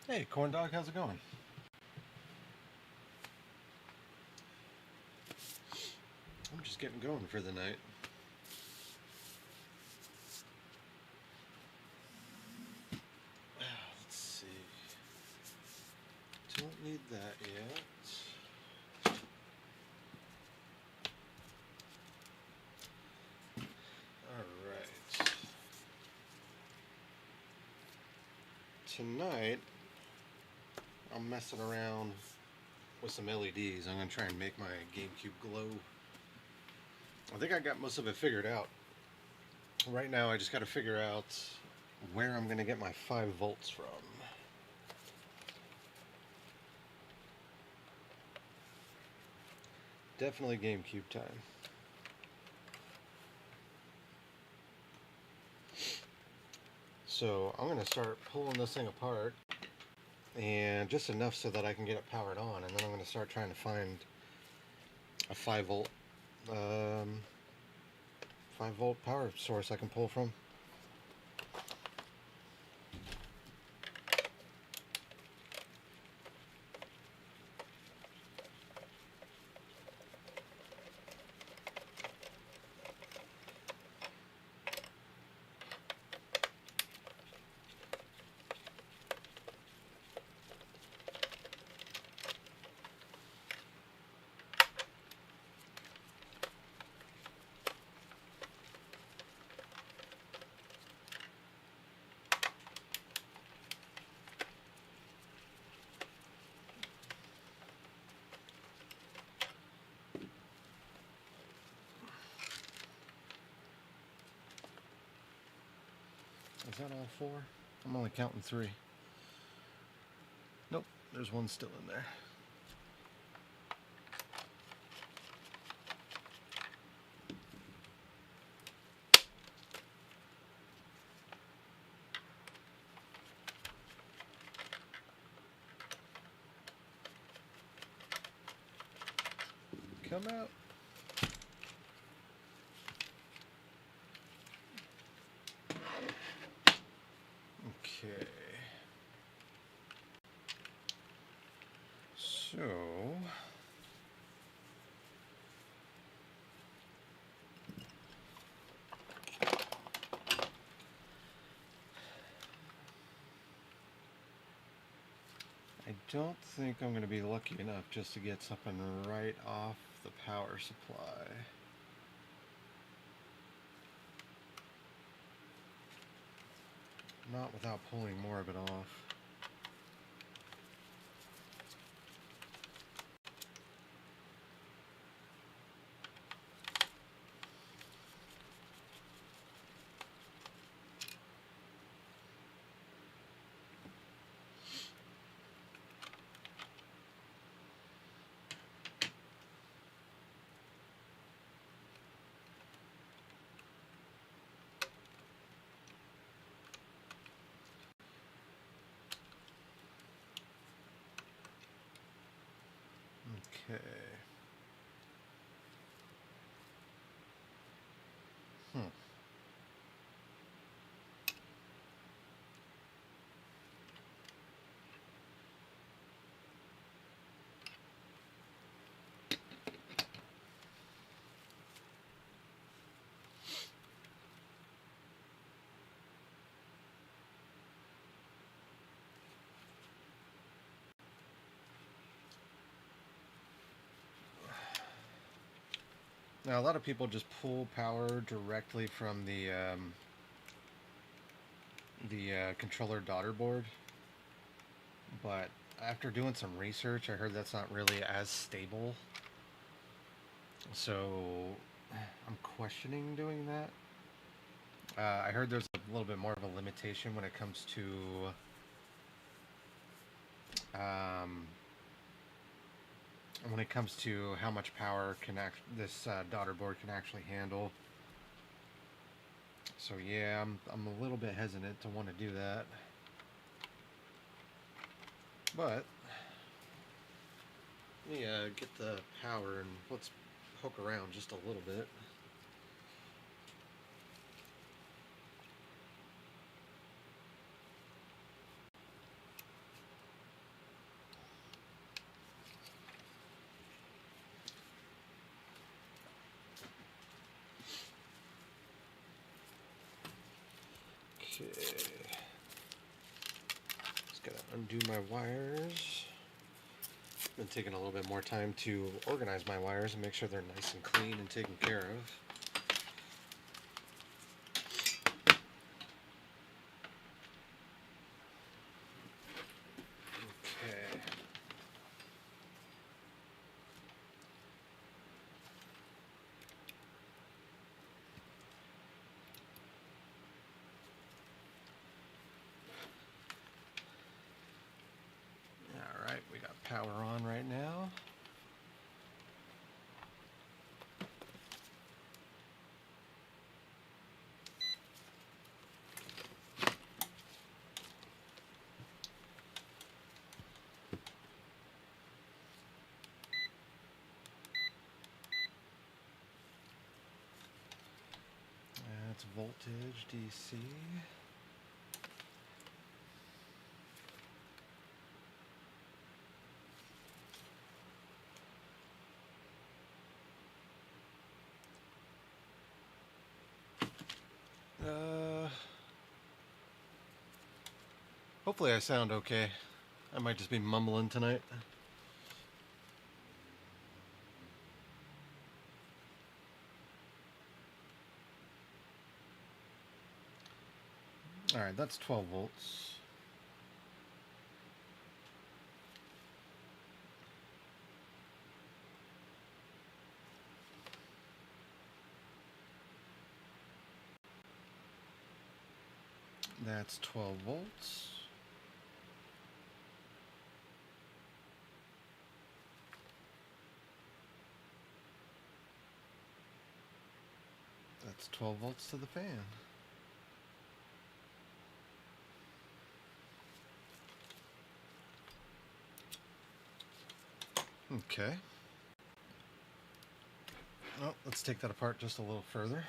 Hey, Corn Dog, how's it going? I'm just getting going for the night. Let's see. Don't need that yet. Alright. Tonight, I'm messing around with some LEDs. I'm going to try and make my GameCube glow. I think I got most of it figured out. Right now, I just got to figure out where I'm going to get my 5 volts from. Definitely GameCube time. So I'm going to start pulling this thing apart, and just enough so that I can get it powered on, and then I'm going to start trying to find a 5 volt 5 volt power source I can pull from. Is that all 4? I'm only counting 3. Nope, there's one still in there. Come out. Okay. So I don't think I'm going to be lucky enough just to get something right off the power supply. Not without pulling more of it off. Okay. Now, a lot of people just pull power directly from the controller daughter board, but after doing some research, I heard that's not really as stable. So I'm questioning doing that. I heard there's a little bit more of a limitation when it comes to how much power this daughter board can actually handle. So yeah, I'm a little bit hesitant to want to do that. But let me get the power and let's poke around just a little bit. Okay. Just gotta undo my wires. Been taking a little bit more time to organize my wires and make sure they're nice and clean and taken care of. Okay. Alright, we got power on right now. That's voltage DC. Hopefully I sound okay. I might just be mumbling tonight. Alright, that's 12 volts. That's 12 volts. That's 12 volts to the fan. Okay. Well, let's take that apart just a little further.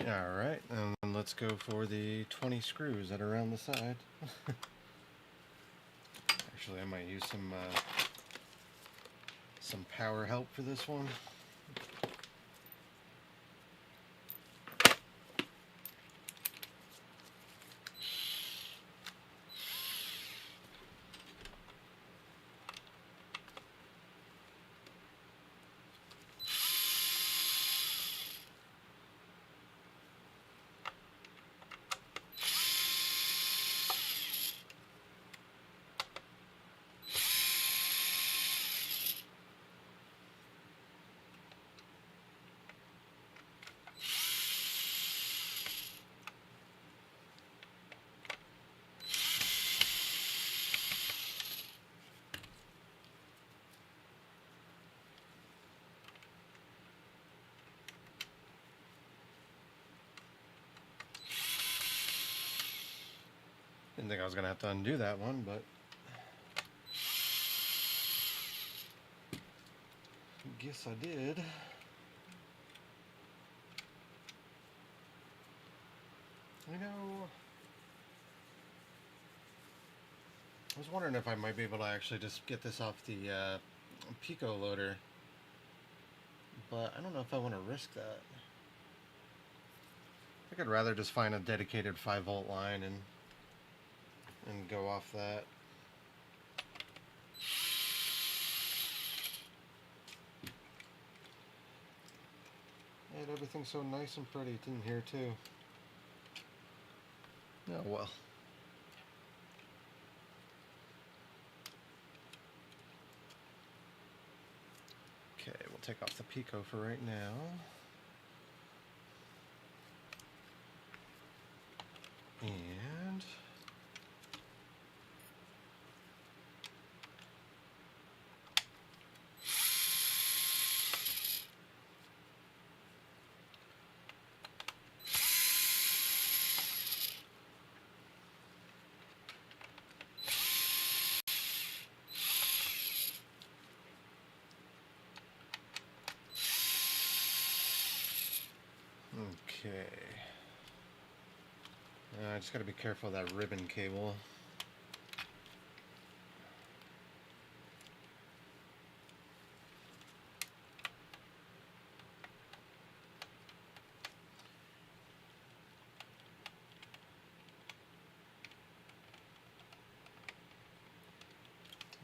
Alright, and then let's go for the 20 screws that are around the side. Actually, I might use some power help for this one. Didn't think I was going to have to undo that one, but guess I did. You know, I was wondering if I might be able to actually just get this off the Pico loader, but I don't know if I want to risk that. I think I'd rather just find a dedicated 5-volt line and go off that. And everything's so nice and pretty in here too. Oh well. Okay, we'll take off the Pico for right now. And okay. I just got to be careful of that ribbon cable.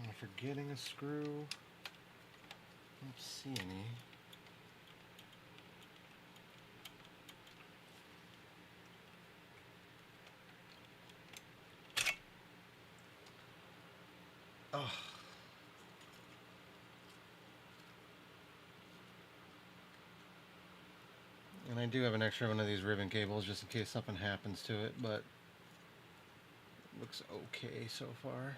Am I forgetting a screw? I don't see any. Oh. And I do have an extra one of these ribbon cables just in case something happens to it, but it looks okay so far.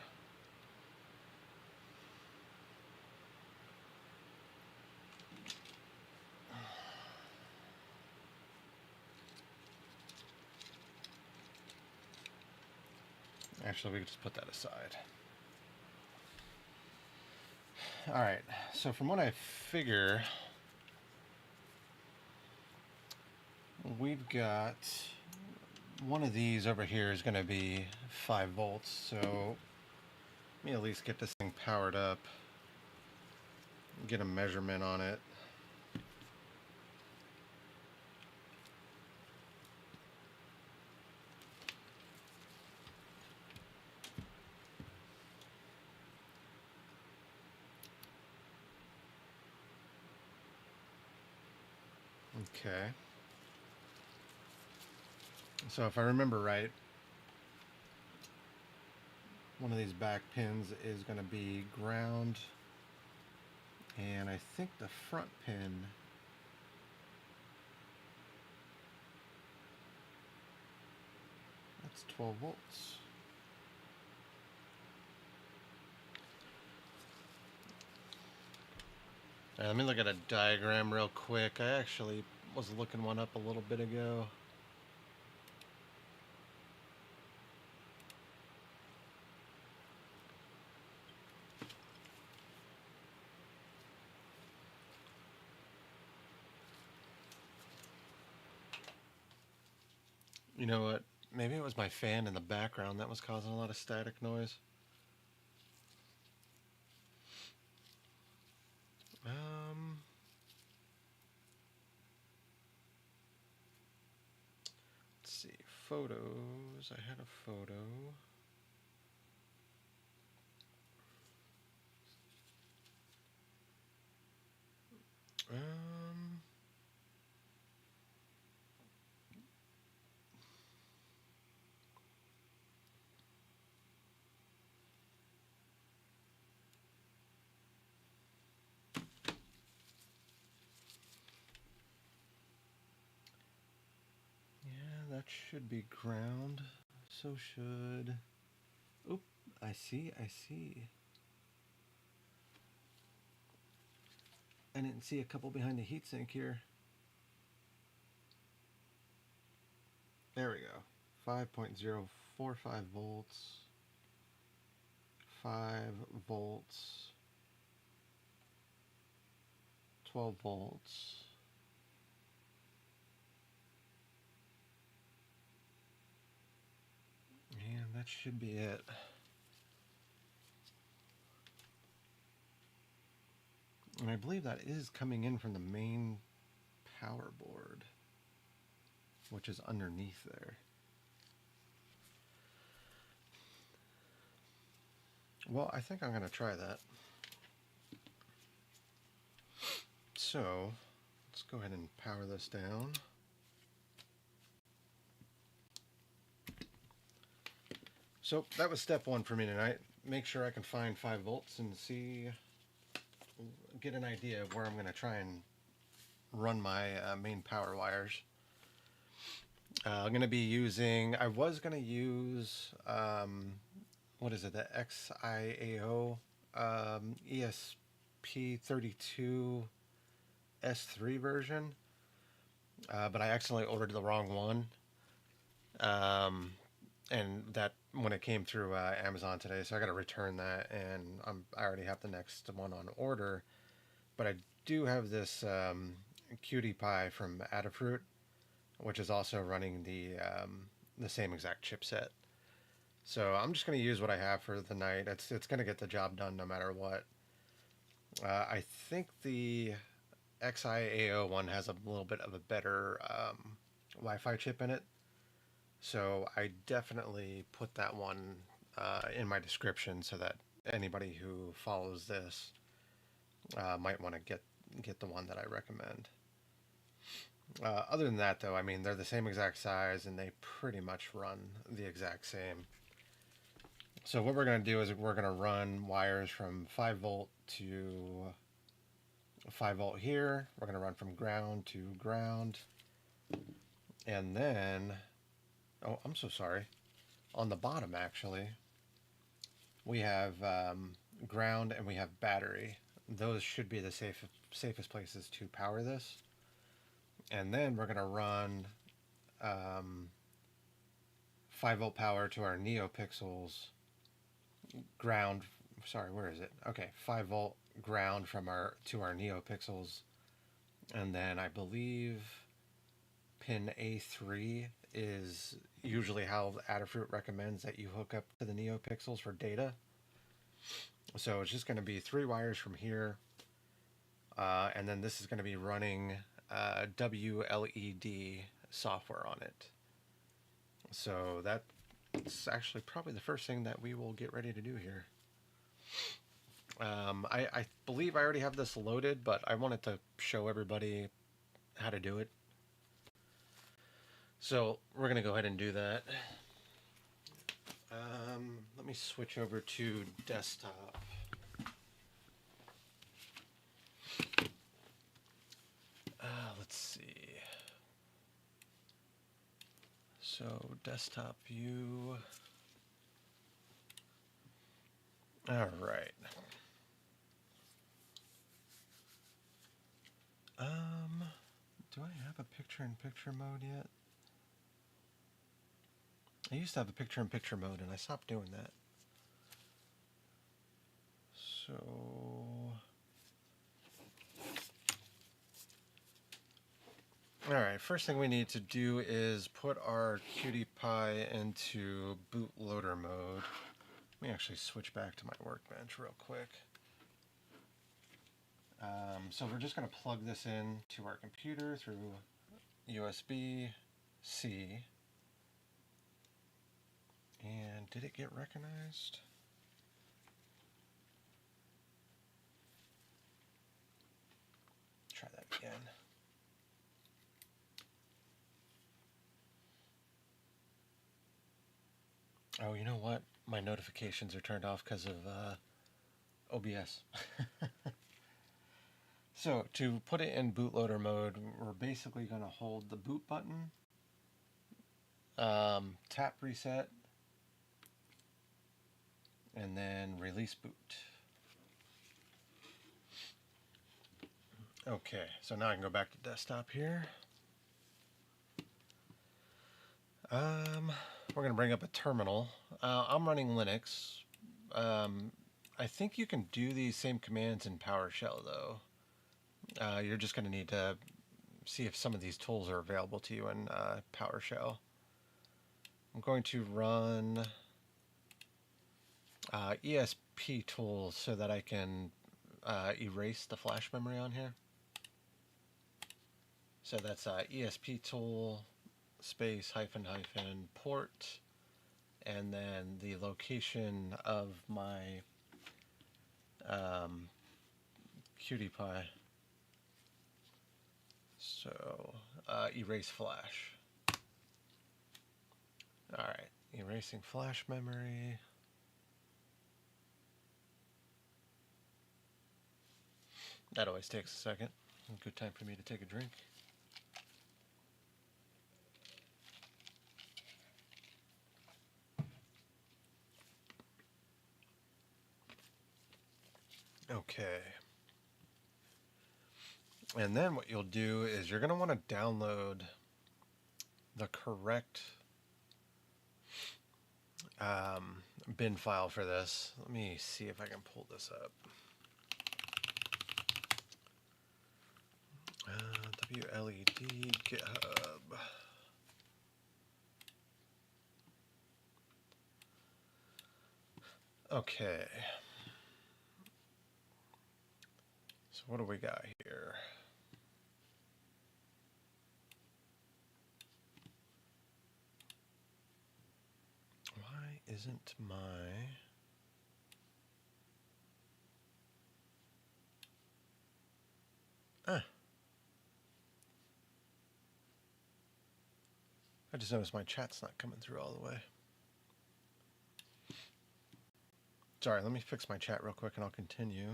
Actually, we can just put that aside. Alright, so from what I figure, we've got one of these over here is going to be 5 volts, so let me at least get this thing powered up, get a measurement on it. Okay. So if I remember right, one of these back pins is going to be ground, and I think the front pin that's 12 volts. Let me look at a diagram real quick. I actually was looking one up a little bit ago. You know what? Maybe it was my fan in the background that was causing a lot of static noise. Let's see. Photos. I had a photo. That should be ground. So should... Oop, I see. I didn't see a couple behind the heatsink here. There we go. 5.045 volts. 5 volts. 12 volts. And that should be it. And I believe that is coming in from the main power board, which is underneath there. Well, I think I'm going to try that. So, let's go ahead and power this down. So that was step one for me tonight. Make sure I can find 5 volts and get an idea of where I'm going to try and run my main power wires. I'm going to be using, I was going to use, what is it, the XIAO ESP32-S3 version, but I accidentally ordered the wrong one. And that when it came through Amazon today, so I got to return that, and I already have the next one on order. But I do have this QT Py from Adafruit, which is also running the same exact chipset. So I'm just going to use what I have for the night. It's going to get the job done no matter what. I think the XIAO one has a little bit of a better Wi-Fi chip in it. So I definitely put that one in my description so that anybody who follows this might want to get the one that I recommend. Other than that, though, I mean, they're the same exact size and they pretty much run the exact same. So what we're going to do is we're going to run wires from 5 volt to 5 volt here. We're going to run from ground to ground. And then, oh, I'm so sorry. On the bottom, actually, we have ground and we have battery. Those should be the safest places to power this. And then we're going to run 5 volt power to our NeoPixels ground. Sorry, where is it? Okay, 5 volt ground to our NeoPixels. And then I believe pin A3 is usually how Adafruit recommends that you hook up to the NeoPixels for data. So it's just going to be 3 wires from here, and then this is going to be running WLED software on it. So that's actually probably the first thing that we will get ready to do here. I believe I already have this loaded, but I wanted to show everybody how to do it. So we're going to go ahead and do that. Let me switch over to desktop. Let's see. So desktop view. All right. Do I have a picture-in-picture mode yet? I used to have a picture-in-picture mode, and I stopped doing that. So, all right, first thing we need to do is put our QT Py into bootloader mode. Let me actually switch back to my workbench real quick. So we're just going to plug this in to our computer through USB-C. And did it get recognized? Try that again. Oh, you know what? My notifications are turned off because of OBS. So to put it in bootloader mode, we're basically going to hold the boot button, tap reset, and then release boot. Okay, so now I can go back to desktop here. We're going to bring up a terminal. I'm running Linux. I think you can do these same commands in PowerShell though. You're just going to need to see if some of these tools are available to you in PowerShell. I'm going to run ESP tools so that I can erase the flash memory on here. So that's ESP tool space -- port, and then the location of my QT Py. So erase flash. Alright, Erasing flash memory. That always takes a second. A good time for me to take a drink. Okay. And then what you'll do is you're going to want to download the correct bin file for this. Let me see if I can pull this up. WLED GitHub. Okay. So what do we got here? Why isn't my... I just noticed my chat's not coming through all the way. Sorry, let me fix my chat real quick and I'll continue.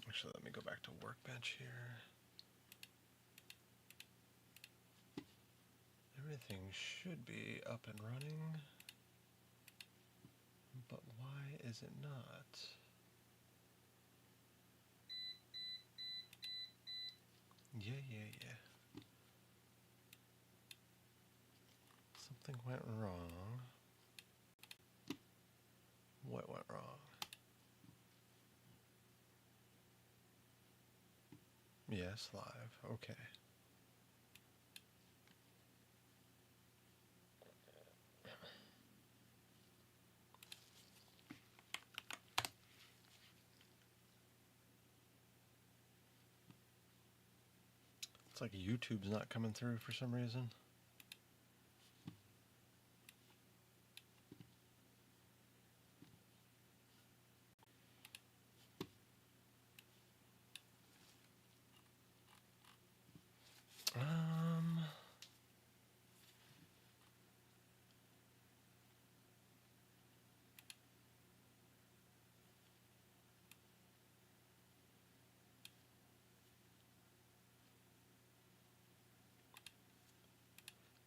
Actually, let me go back to Workbench here. Everything should be up and running, but why is it not? Yeah. Something went wrong. What went wrong? Yes, live. Okay. It's like YouTube's not coming through for some reason.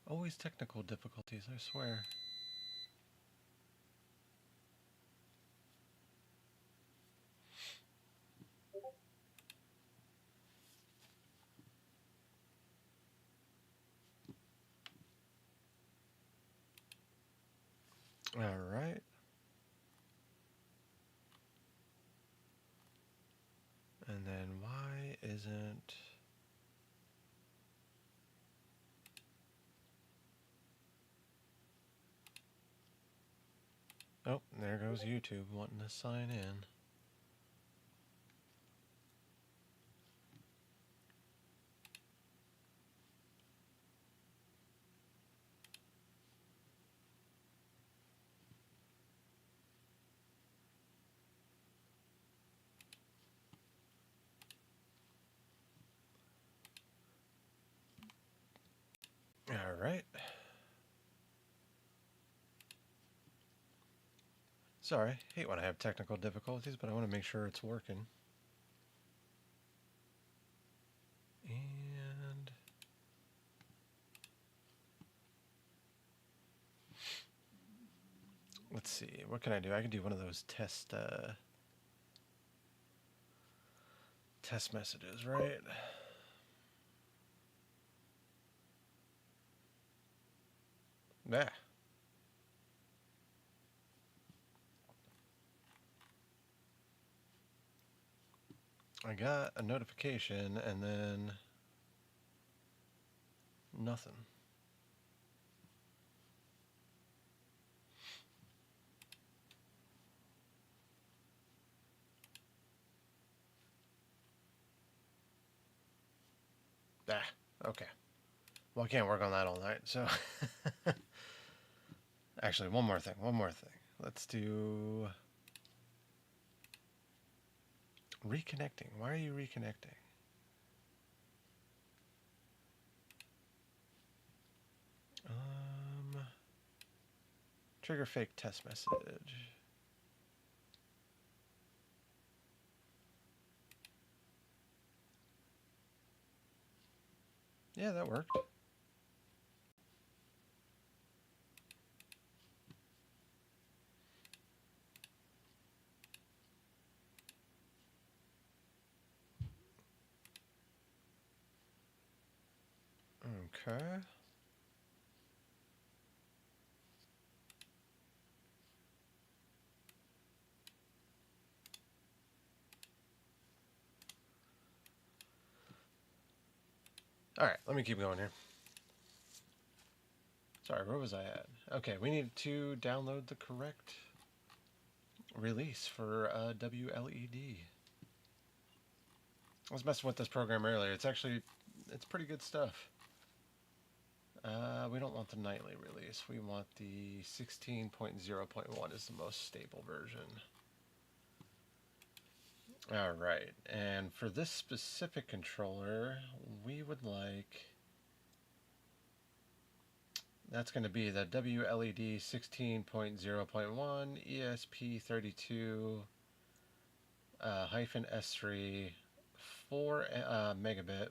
Always technical difficulties, I swear. All right. And then why isn't... Oh, there goes YouTube wanting to sign in. All right. Sorry, hate when I have technical difficulties, but I want to make sure it's working. And let's see, what can I do? I can do one of those test messages, right? Yeah. I got a notification and then nothing. Okay. Well, I can't work on that all night, so... Actually, one more thing. Let's do... Reconnecting. Why are you reconnecting? Trigger fake test message. Yeah, that worked. Okay. All right, let me keep going here. Sorry, where was I at? Okay, we need to download the correct release for WLED. I was messing with this program earlier. It's pretty good stuff. We don't want the nightly release. We want the 16.0.1 is the most stable version. All right, and for this specific controller, we would like, that's going to be the WLED 16.0.1 ESP32-S3 4 megabit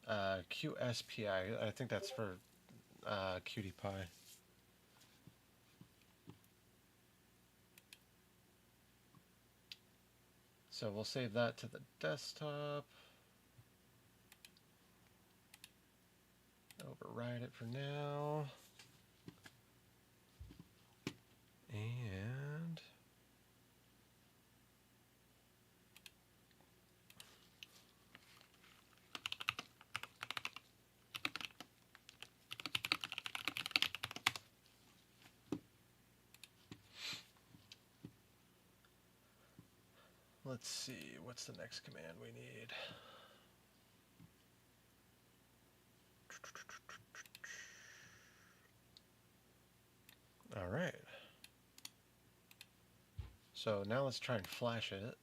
QSPI. I think that's for QT Py. So we'll save that to the desktop. Override it for now. And let's see, what's the next command we need? All right. So now let's try and flash it.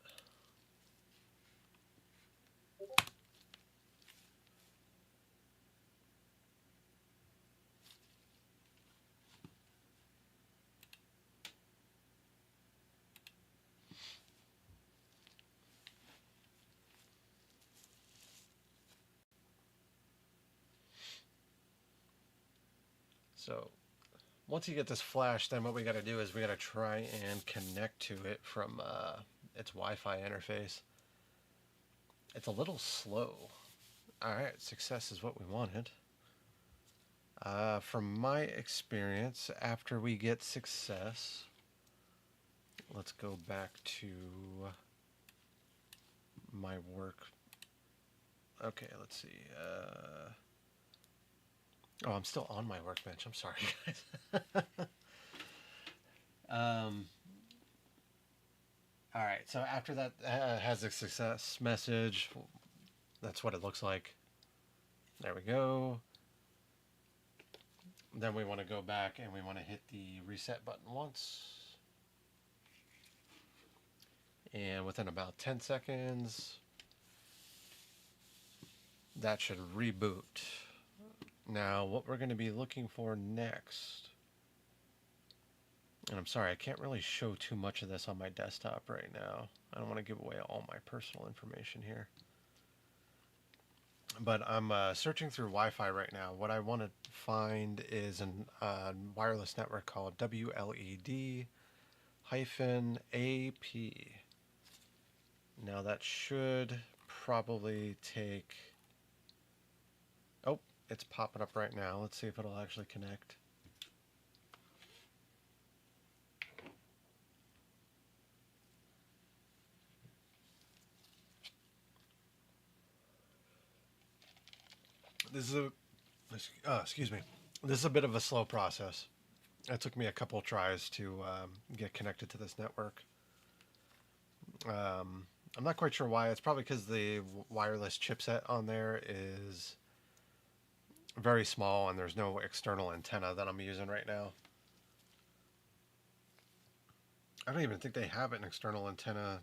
So once you get this flash, then what we got to do is we got to try and connect to it from its Wi-Fi interface. It's a little slow. All right, success is what we wanted. From my experience, after we get success, let's go back to my work. Okay, let's see. Oh, I'm still on my workbench. I'm sorry, guys. All right, so after that has a success message, that's what it looks like. There we go. Then we want to go back and we want to hit the reset button once. And within about 10 seconds, that should reboot. Now, what we're going to be looking for next, and I'm sorry, I can't really show too much of this on my desktop right now. I don't want to give away all my personal information here. But I'm searching through Wi-Fi right now. What I want to find is a wireless network called WLED-AP. Now that should probably take... Oh, it's popping up right now. Let's see if it'll actually connect. This is excuse me. This is a bit of a slow process. It took me a couple tries to get connected to this network. I'm not quite sure why. It's probably because the wireless chipset on there is very small and there's no external antenna that I'm using right now. I don't even think they have an external antenna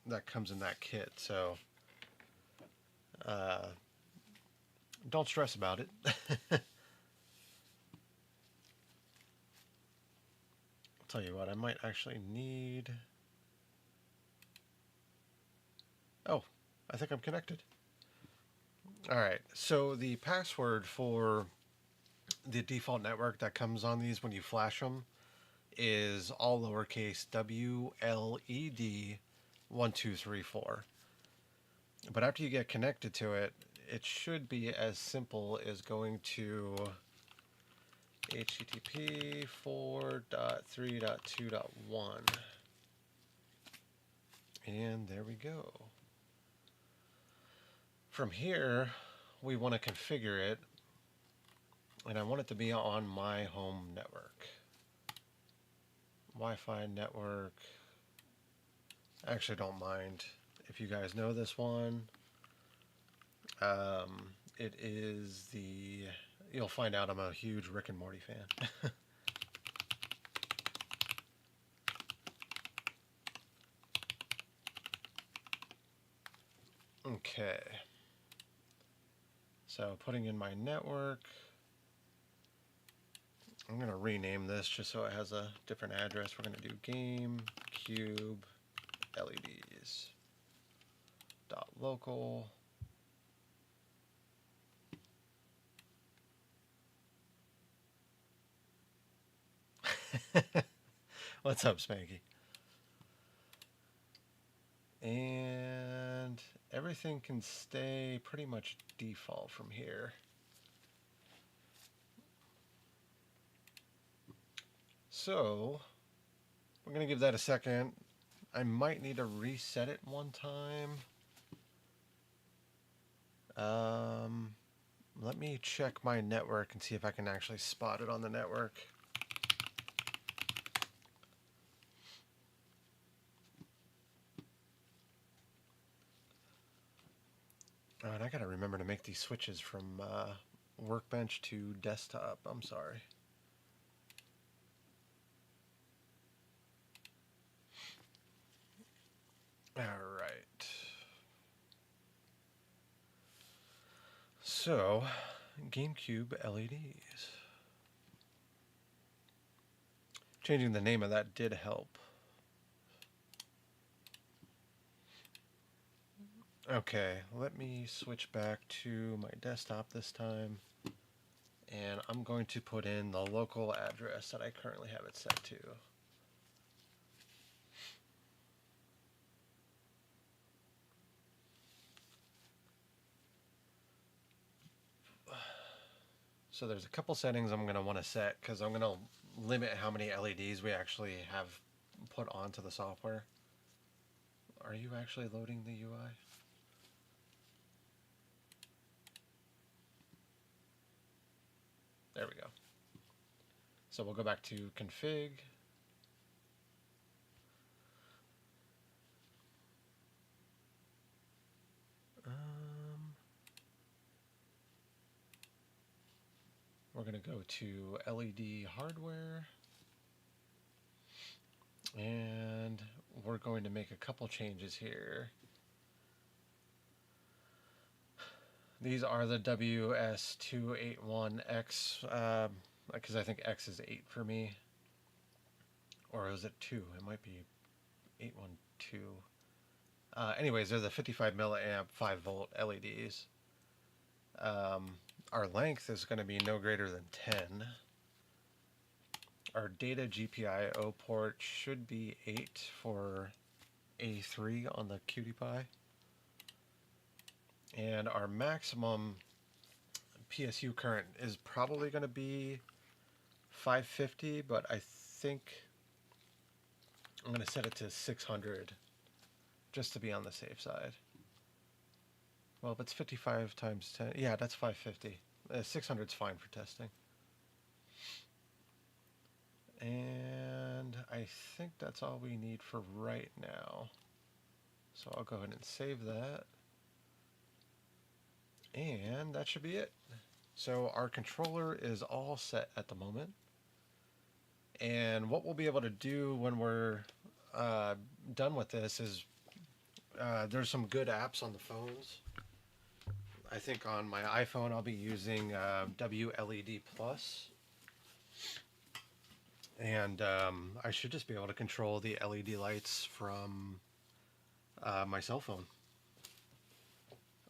that comes in that kit, so Don't stress about it. I'll tell you what, I might actually need... Oh, I think I'm connected. Alright, so the password for the default network that comes on these when you flash them is all lowercase WLED 1234. But after you get connected to it, it should be as simple as going to HTTP 4.3.2.1. And there we go. From here, we want to configure it, and I want it to be on my home network. Wi-Fi network. I actually don't mind if you guys know this one. It is the... You'll find out I'm a huge Rick and Morty fan. Okay. So putting in my network. I'm going to rename this just so it has a different address. We're going to do GameCube LEDs .local. What's up, Spanky? And everything can stay pretty much default from here. So we're going to give that a second. I might need to reset it one time. Let me check my network and see if I can actually spot it on the network. Oh, and I gotta remember to make these switches from workbench to desktop. I'm sorry. All right. So, GameCube LEDs. Changing the name of that did help. Okay, let me switch back to my desktop this time, and I'm going to put in the local address that I currently have it set to. So there's a couple settings I'm going to want to set because I'm going to limit how many LEDs we actually have put onto the software. Are you actually loading the UI? There we go. So we'll go back to config. We're going to go to LED hardware. And we're going to make a couple changes here. These are the WS281X, because I think X is 8 for me. Or is it 2? It might be 812. Anyways, they're the 55 milliamp 5 volt LEDs. Our length is going to be no greater than 10. Our data GPIO port should be 8 for A3 on the QT Py. And our maximum PSU current is probably going to be 550, but I think I'm going to set it to 600 just to be on the safe side. Well, if it's 55 times 10, yeah, that's 550. 600 is fine for testing. And I think that's all we need for right now. So I'll go ahead and save that. And that should be it. So our controller is all set at the moment. And what we'll be able to do when we're done with this is there's some good apps on the phones. I think on my iPhone I'll be using WLED Plus, and I should just be able to control the LED lights from my cell phone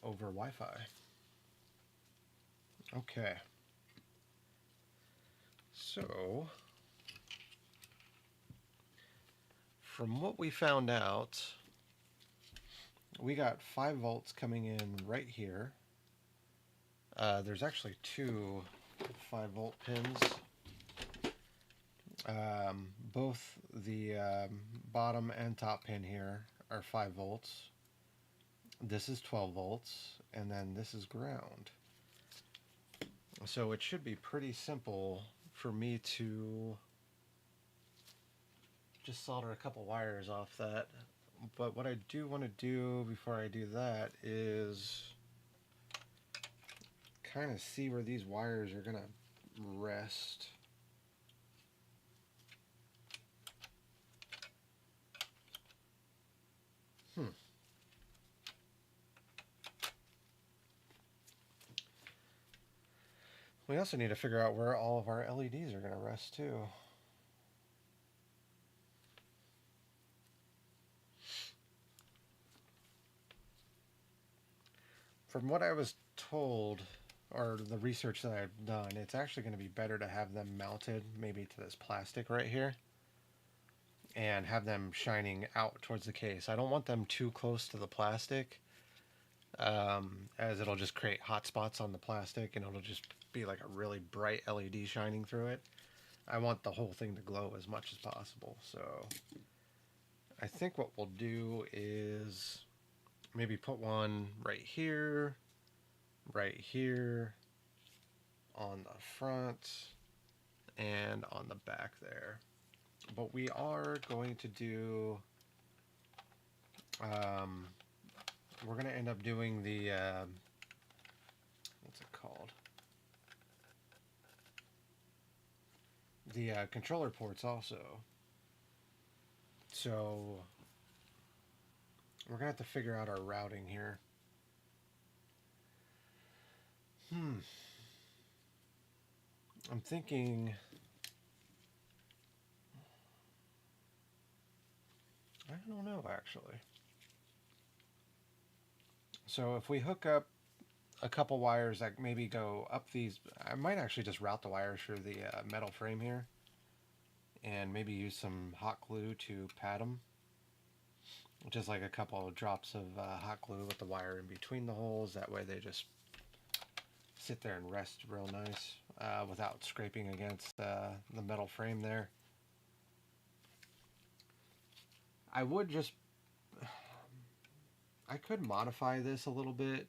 over Wi-Fi. Okay, so from what we found out, we got 5 volts coming in right here. There's actually 2 5-volt pins. Both the bottom and top pin here are 5 volts. This is 12 volts, and then this is ground. So it should be pretty simple for me to just solder a couple wires off that. But what I do want to do before I do that is kind of see where these wires are going to rest. We also need to figure out where all of our LEDs are going to rest too. From what I was told, or the research that I've done, it's actually going to be better to have them mounted maybe to this plastic right here and have them shining out towards the case. I don't want them too close to the plastic, as it'll just create hot spots on the plastic and it'll just be like a really bright LED shining through it. I want the whole thing to glow as much as possible. So I think what we'll do is maybe put one right here, on the front, and on the back there. But we are going to do, we're going to end up doing the, what's it called? The controller ports also. So we're going to have to figure out our routing here. I'm thinking, I don't know actually. So if we hook up a couple wires that maybe go up these, I might actually just route the wires through the metal frame here and maybe use some hot glue to pad them. Just like a couple of drops of hot glue with the wire in between the holes. That way they just sit there and rest real nice without scraping against the metal frame there. I would just, I could modify this a little bit.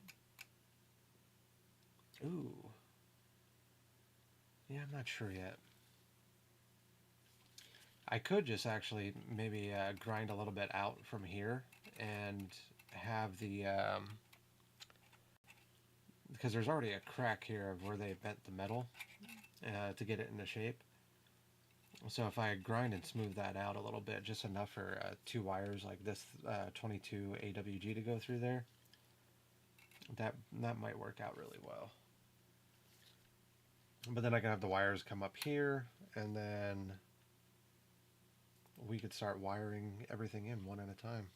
Ooh. Yeah, I'm not sure yet. I could just actually maybe grind a little bit out from here and have the, because there's already a crack here of where they bent the metal to get it into shape. So if I grind and smooth that out a little bit, just enough for 2 wires like this 22 AWG to go through there, that might work out really well. But then I can have the wires come up here, and then we could start wiring everything in one at a time.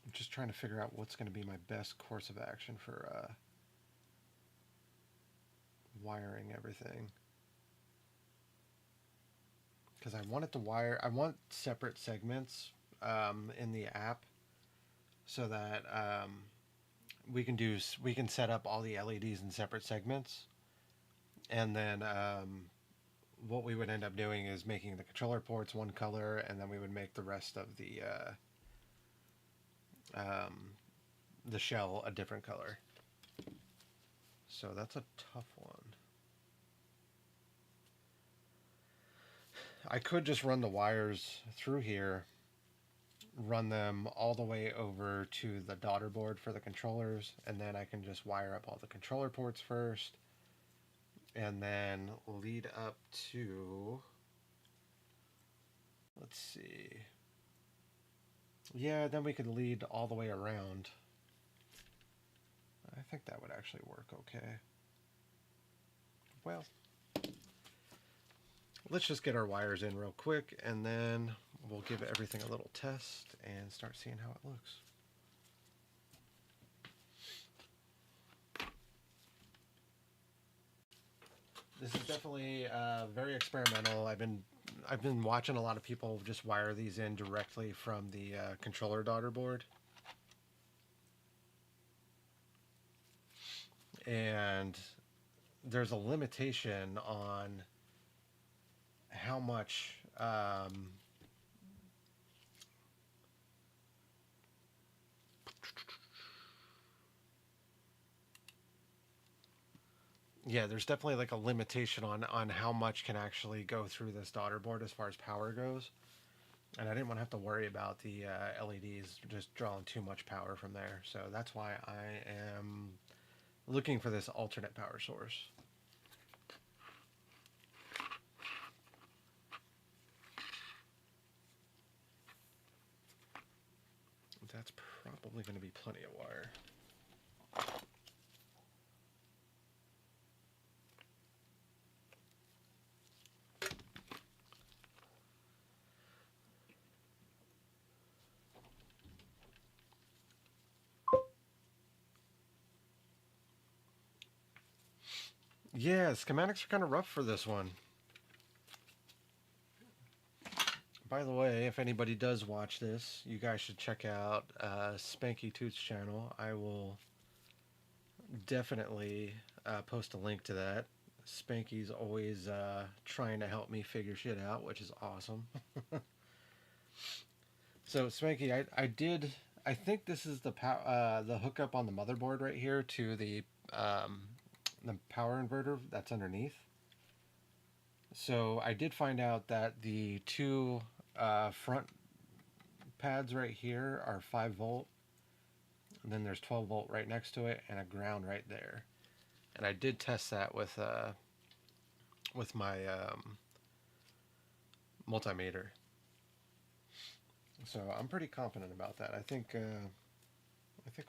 I'm just trying to figure out what's going to be my best course of action for wiring everything. Because I want it to wire, I want separate segments in the app so that we can set up all the LEDs in separate segments, and then what we would end up doing is making the controller ports one color, and then we would make the rest of the shell a different color. So that's a tough one. I could just run the wires through here, run them all the way over to the daughter board for the controllers, and then I can just wire up all the controller ports first, and then lead up to Let's see. Yeah, then we could lead all the way around. I think that would actually work okay. Well, let's just get our wires in real quick, and then we'll give everything a little test and start seeing how it looks. This is definitely very experimental. I've been watching a lot of people just wire these in directly from the controller daughter board. And there's a limitation on how much yeah, there's definitely like a limitation on how much can actually go through this daughter board as far as power goes. And I didn't want to have to worry about the LEDs just drawing too much power from there. So that's why I am looking for this alternate power source. That's probably going to be plenty of wire. Yeah, schematics are kind of rough for this one. By the way, if anybody does watch this, you guys should check out Spanky Toots' channel. I will definitely post a link to that. Spanky's always trying to help me figure shit out, which is awesome. So Spanky, I think this is the hookup on the motherboard right here to the power inverter that's underneath. So I did find out that the two front pads right here are 5 volt, and then there's 12 volt right next to it and a ground right there. And I did test that with my multimeter, so I'm pretty confident about that. I think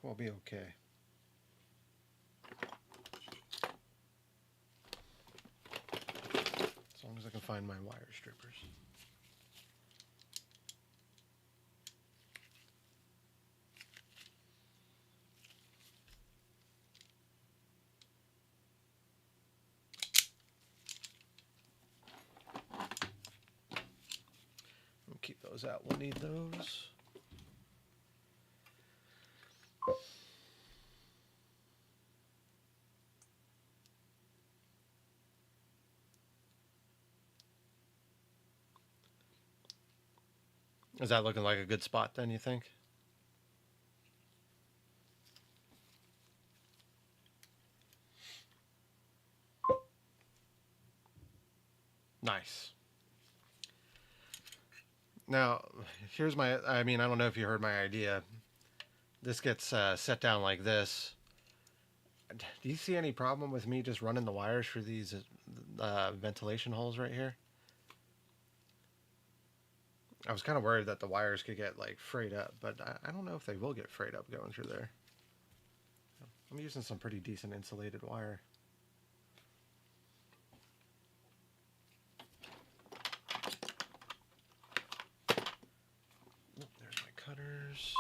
we'll be okay. As long as I can find my wire strippers. We'll keep those out. We'll need those. Is that looking like a good spot then, you think? Nice. Now, here's I don't know if you heard my idea. This gets set down like this. Do you see any problem with me just running the wires through these ventilation holes right here? I was kind of worried that the wires could get like frayed up, but I don't know if they will get frayed up going through there. I'm using some pretty decent insulated wire. Oh, there's my cutters.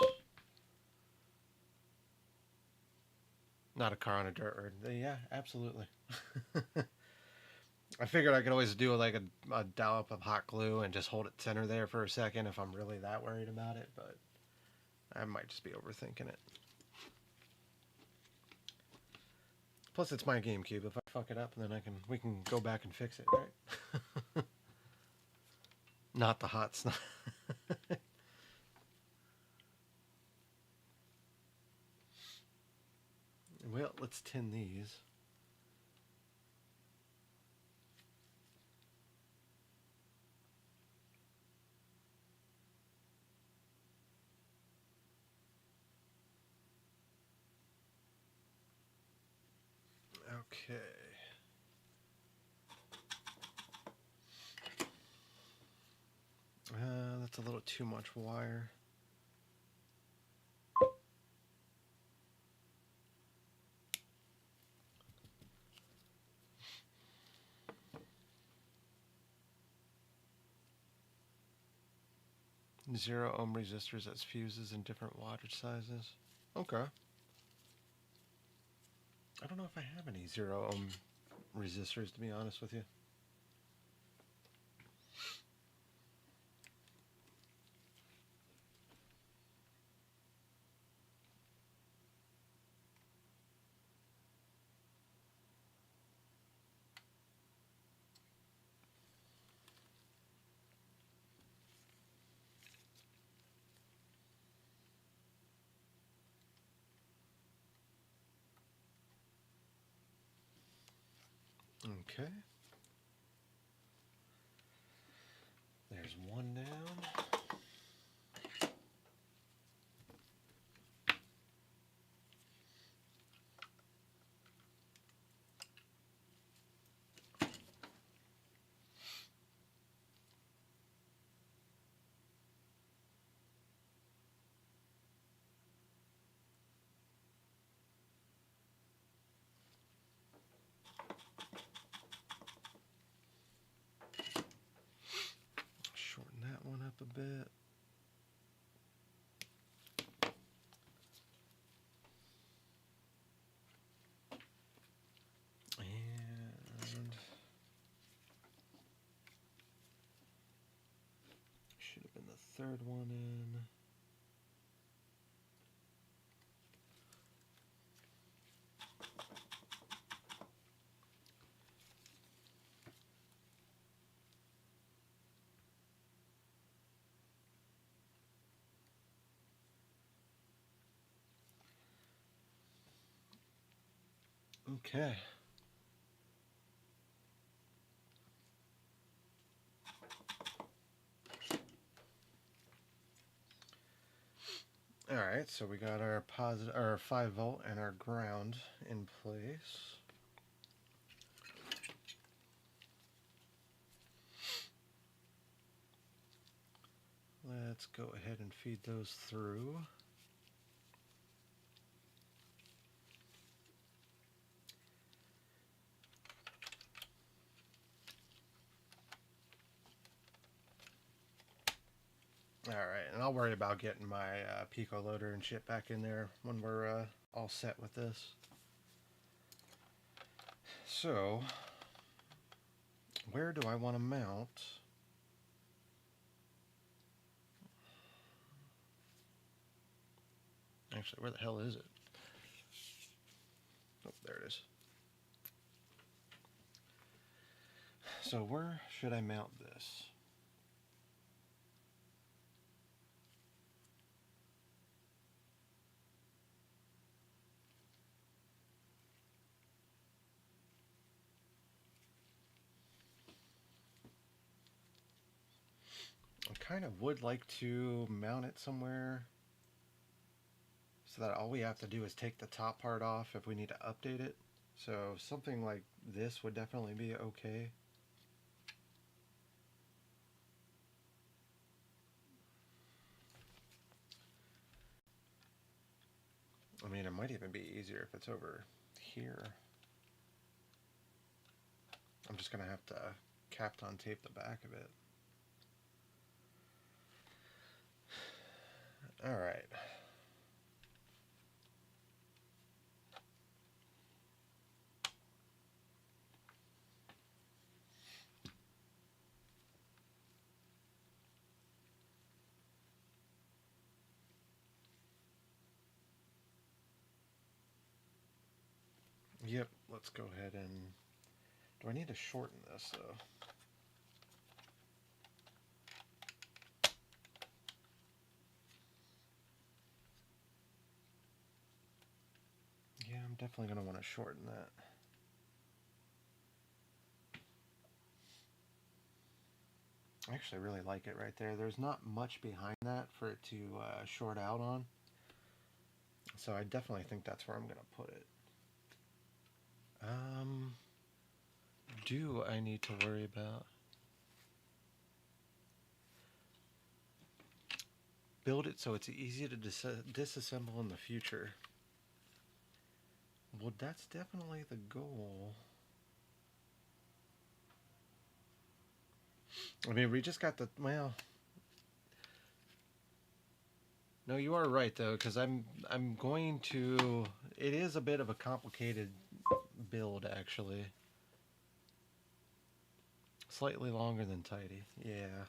Not a car on a dirt road. Yeah, absolutely. I figured I could always do like a dollop of hot glue and just hold it center there for a second if I'm really that worried about it, but I might just be overthinking it. Plus, it's my GameCube. If I fuck it up, then we can go back and fix it, right? Not the hot snot. Well, let's tin these. Okay. a little too much wire. Zero ohm resistors as fuses in different wattage sizes. Okay. I don't know if I have any 0 ohm resistors, to be honest with you. Okay. There's one down. Shorten that one up a bit. And should have been the third one in. Okay. All right, so we got our positive, our 5 volt and our ground in place. Let's go ahead and feed those through. Alright, and I'll worry about getting my Pico loader and shit back in there when we're all set with this. So, where do I want to mount? Actually, where the hell is it? Oh, there it is. So where should I mount this? I kind of would like to mount it somewhere so that all we have to do is take the top part off if we need to update it. So something like this would definitely be okay. I mean, it might even be easier if it's over here. I'm just going to have to Kapton tape the back of it. Alright. Yep, let's go ahead and... Do I need to shorten this, though? Yeah, I'm definitely going to want to shorten that. I actually really like it right there. There's not much behind that for it to short out on. So I definitely think that's where I'm going to put it. Do I need to worry about... build it so it's easy to disassemble in the future. Well, that's definitely the goal. I mean, we just got the, well, no, you are right though, because I'm going to, it is a bit of a complicated build actually. Slightly longer than tidy, yeah.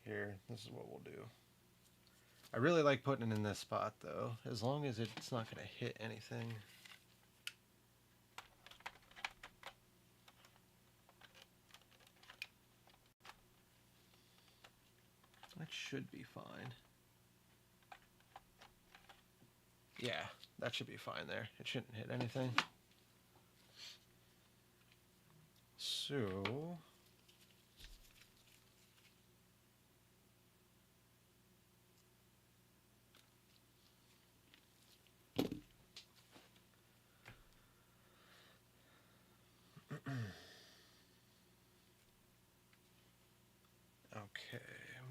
Here, this is what we'll do. I really like putting it in this spot though, as long as it's not going to hit anything. That should be fine. Yeah, that should be fine there. It shouldn't hit anything. So... okay,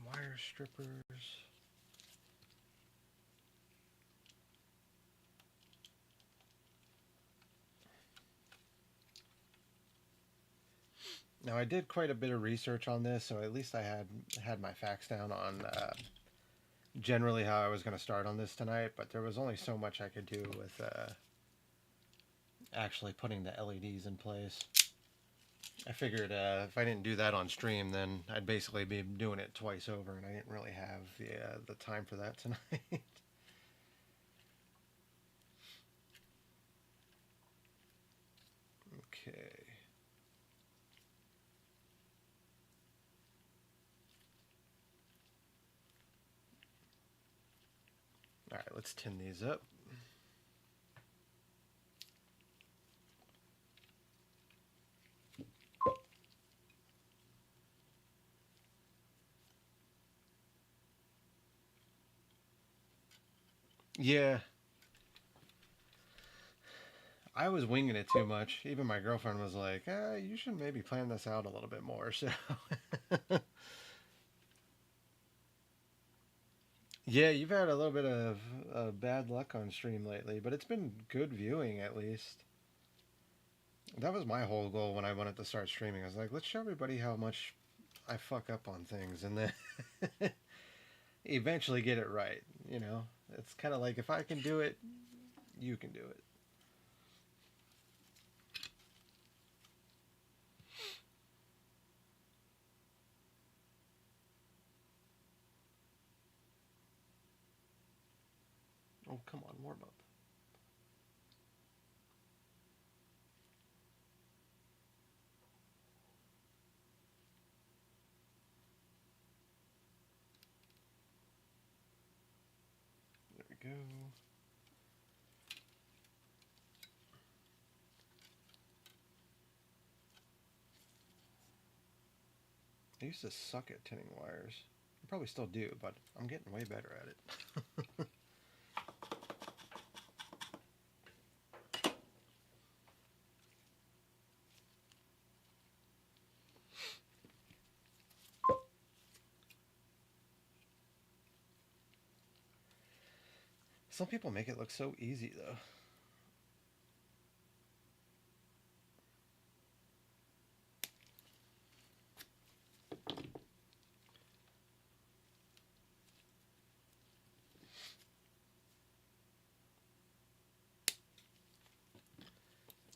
wire strippers. Now I did quite a bit of research on this, so at least I had my facts down on generally how I was going to start on this tonight, but there was only so much I could do with actually putting the LEDs in place. I figured if I didn't do that on stream, then I'd basically be doing it twice over, and I didn't really have the time for that tonight. Okay. All right, let's tin these up. Yeah. I was winging it too much. Even my girlfriend was like, you should maybe plan this out a little bit more. So yeah, you've had a little bit of bad luck on stream lately, but it's been good viewing at least. That was my whole goal when I wanted to start streaming. I was like, let's show everybody how much I fuck up on things and then eventually get it right. You know, it's kind of like if I can do it, you can do it. Oh, come on, warm up. There we go. I used to suck at tinning wires. I probably still do, but I'm getting way better at it. Some people make it look so easy, though.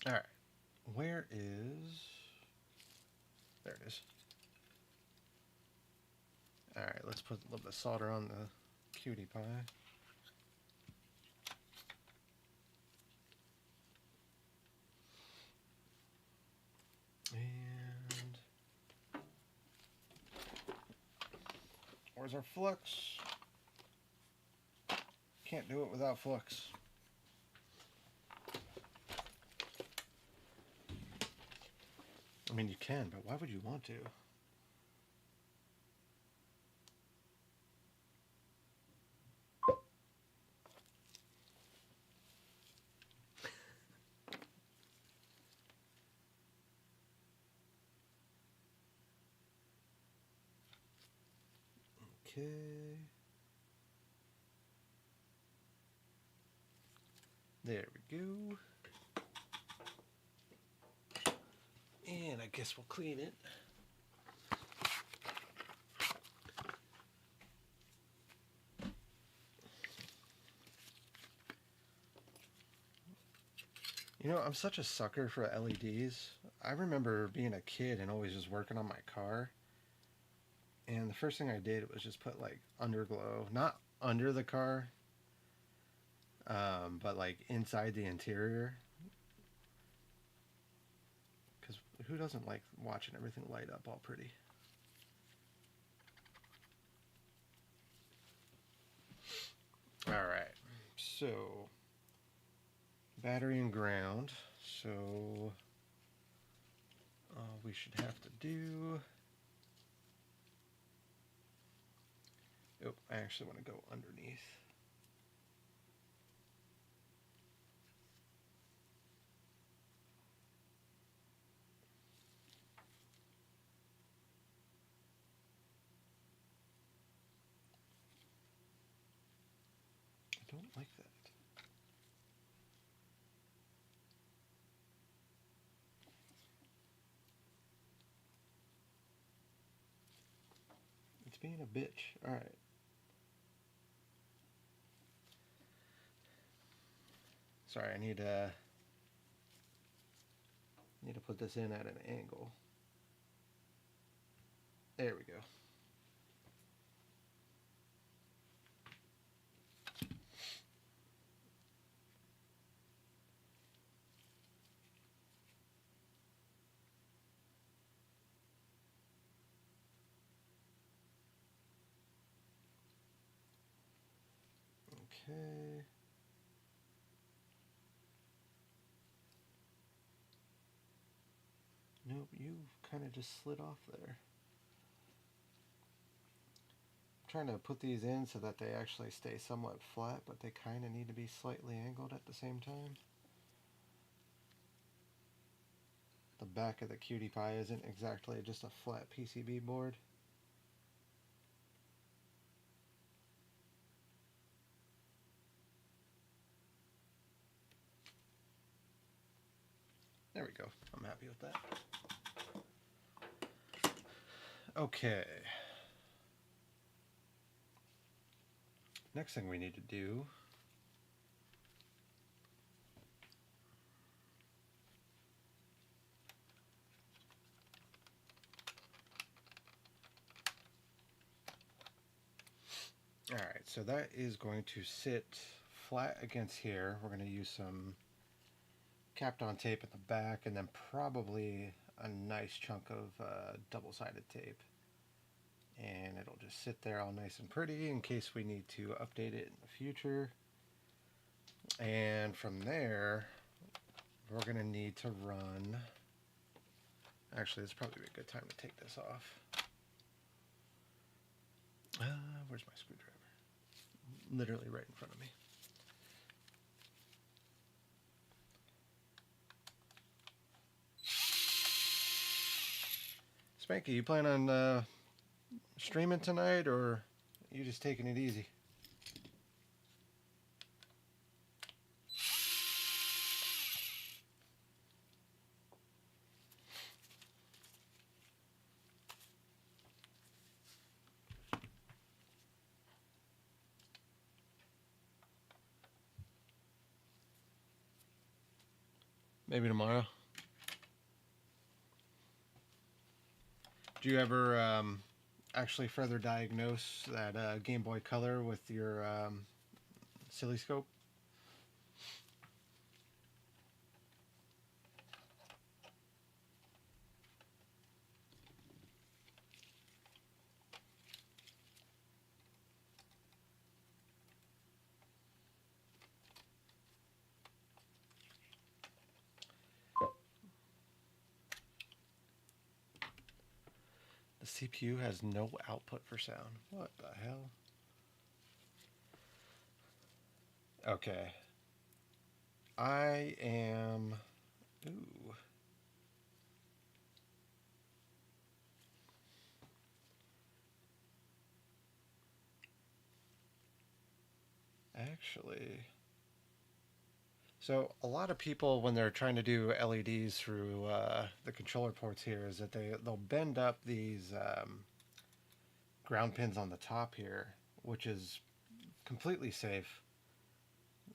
All right, where is... There it is. All right, let's put a little bit of solder on the QT Py. And where's our flux? Can't do it without flux. I mean, you can, but why would you want to? Okay. There we go. And I guess we'll clean it. You know, I'm such a sucker for LEDs. I remember being a kid and always just working on my car. And the first thing I did was just put like underglow, not under the car, but like inside the interior. Because who doesn't like watching everything light up all pretty? Alright, so battery and ground. So all we should have to do... Oh, I actually want to go underneath. I don't like that. It's being a bitch. All right. Sorry, I need to put this in at an angle. There we go. Okay. Nope, you kind of just slid off there. I'm trying to put these in so that they actually stay somewhat flat, but they kind of need to be slightly angled at the same time. The back of the QT Py isn't exactly just a flat PCB board. There we go. I'm happy with that. Okay. Next thing we need to do Alright, so that is going to sit flat against here. We're going to use some capped on tape at the back and then probably a nice chunk of double-sided tape. And it'll just sit there all nice and pretty in case we need to update it in the future. And from there, we're going to need to run... Actually, this would probably be a good time to take this off. Where's my screwdriver? Literally right in front of me. Spanky, you plan on streaming tonight, or are you just taking it easy? Maybe tomorrow. Do you ever actually further diagnose that Game Boy Color with your oscilloscope? The CPU has no output for sound. What the hell? Okay. I am... Ooh. Actually... So a lot of people, when they're trying to do LEDs through the controller ports here, is that they'll bend up these ground pins on the top here, which is completely safe.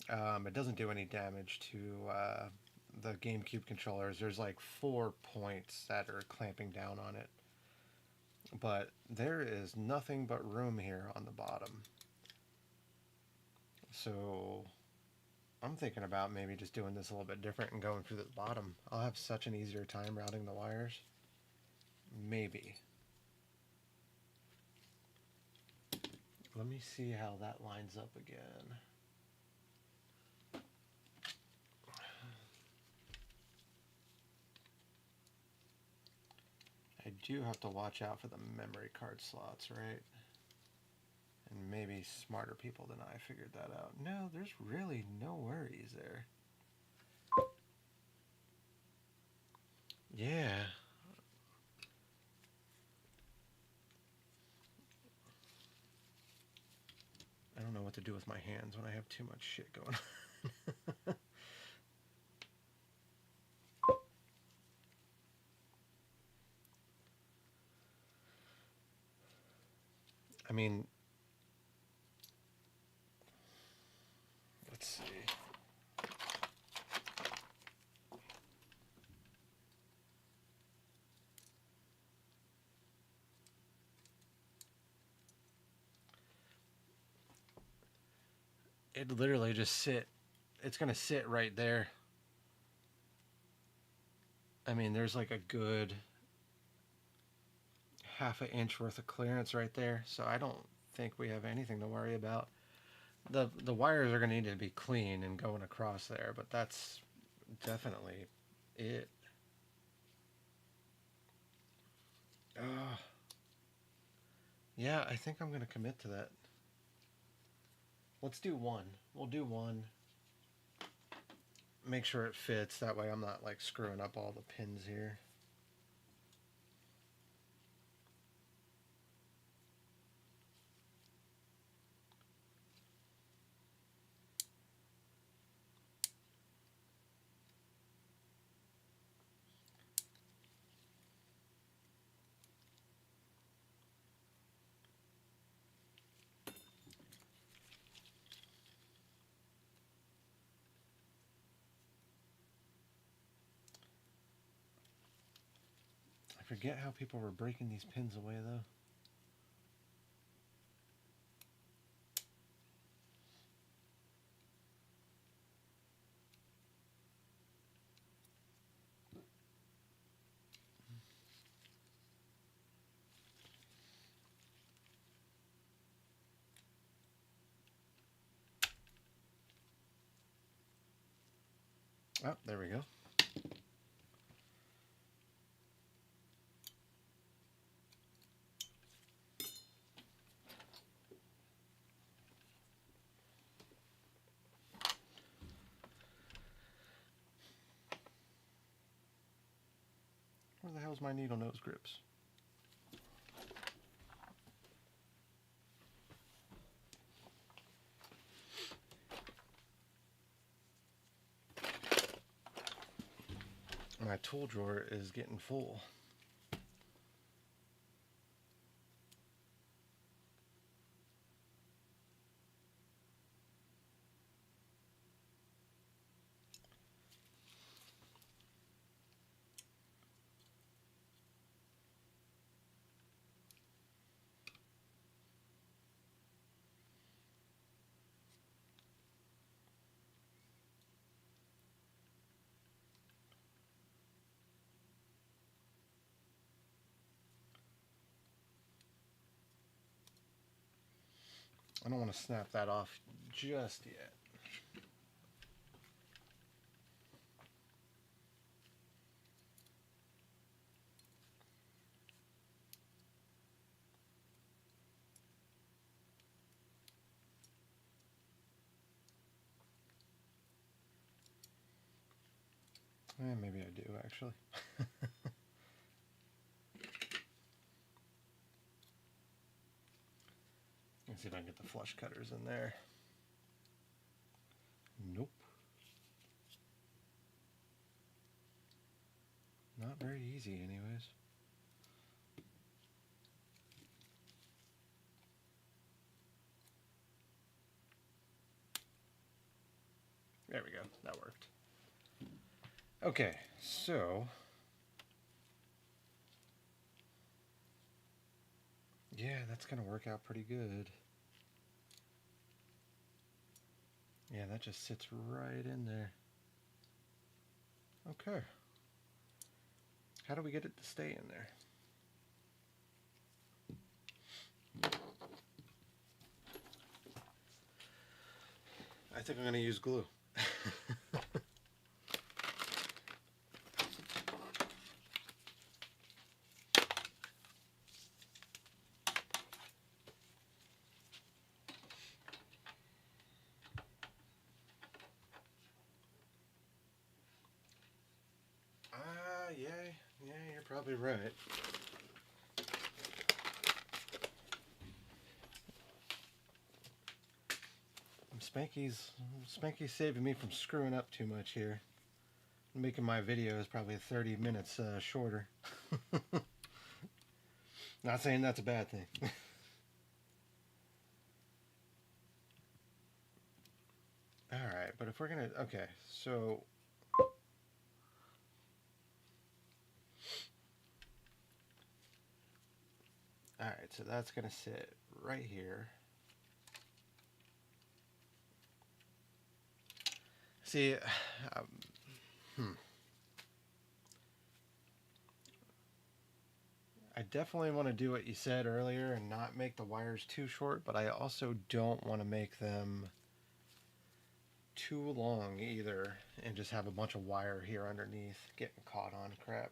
It doesn't do any damage to the GameCube controllers. There's like 4 points that are clamping down on it, but there is nothing but room here on the bottom. So I'm thinking about maybe just doing this a little bit different and going through the bottom. I'll have such an easier time routing the wires. Maybe. Let me see how that lines up again. I do have to watch out for the memory card slots, right? And maybe smarter people than I figured that out. No, there's really no worries there. Yeah. I don't know what to do with my hands when I have too much shit going on. I mean, let's see. It literally just it's gonna sit right there. I mean, there's like a good half an inch worth of clearance right there, so I don't think we have anything to worry about. The wires are gonna need to be clean and going across there, but that's definitely it. Yeah, I think I'm gonna commit to that. Let's do one. We'll do one. Make sure it fits. That way I'm not like screwing up all the pins here. I forget how people were breaking these pins away though. Oh, there we go. Where the hell's my needle nose grips? My tool drawer is getting full. I don't want to snap that off just yet. Maybe I do actually. Let's see if I can get the flush cutters in there. Nope. Not very easy anyways. There we go, that worked. Okay, so yeah, that's gonna work out pretty good. Yeah, that just sits right in there. Okay. How do we get it to stay in there? I think I'm going to use glue. Yeah, you're probably right. Spanky's saving me from screwing up too much here. Making my videos probably 30 minutes shorter. Not saying that's a bad thing. Alright, but if we're gonna... Okay, so... Alright, so that's gonna sit right here. See, I definitely want to do what you said earlier and not make the wires too short, but I also don't want to make them too long either and just have a bunch of wire here underneath getting caught on crap.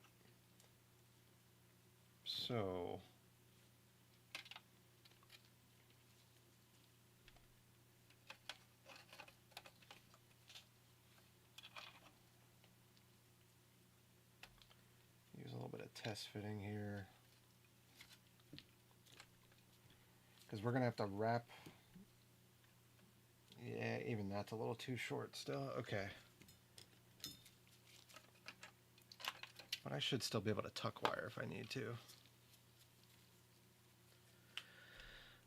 So use a little bit of test fitting here, because we're gonna have to wrap. Yeah, even that's a little too short still. Okay, but I should still be able to tuck wire if I need to.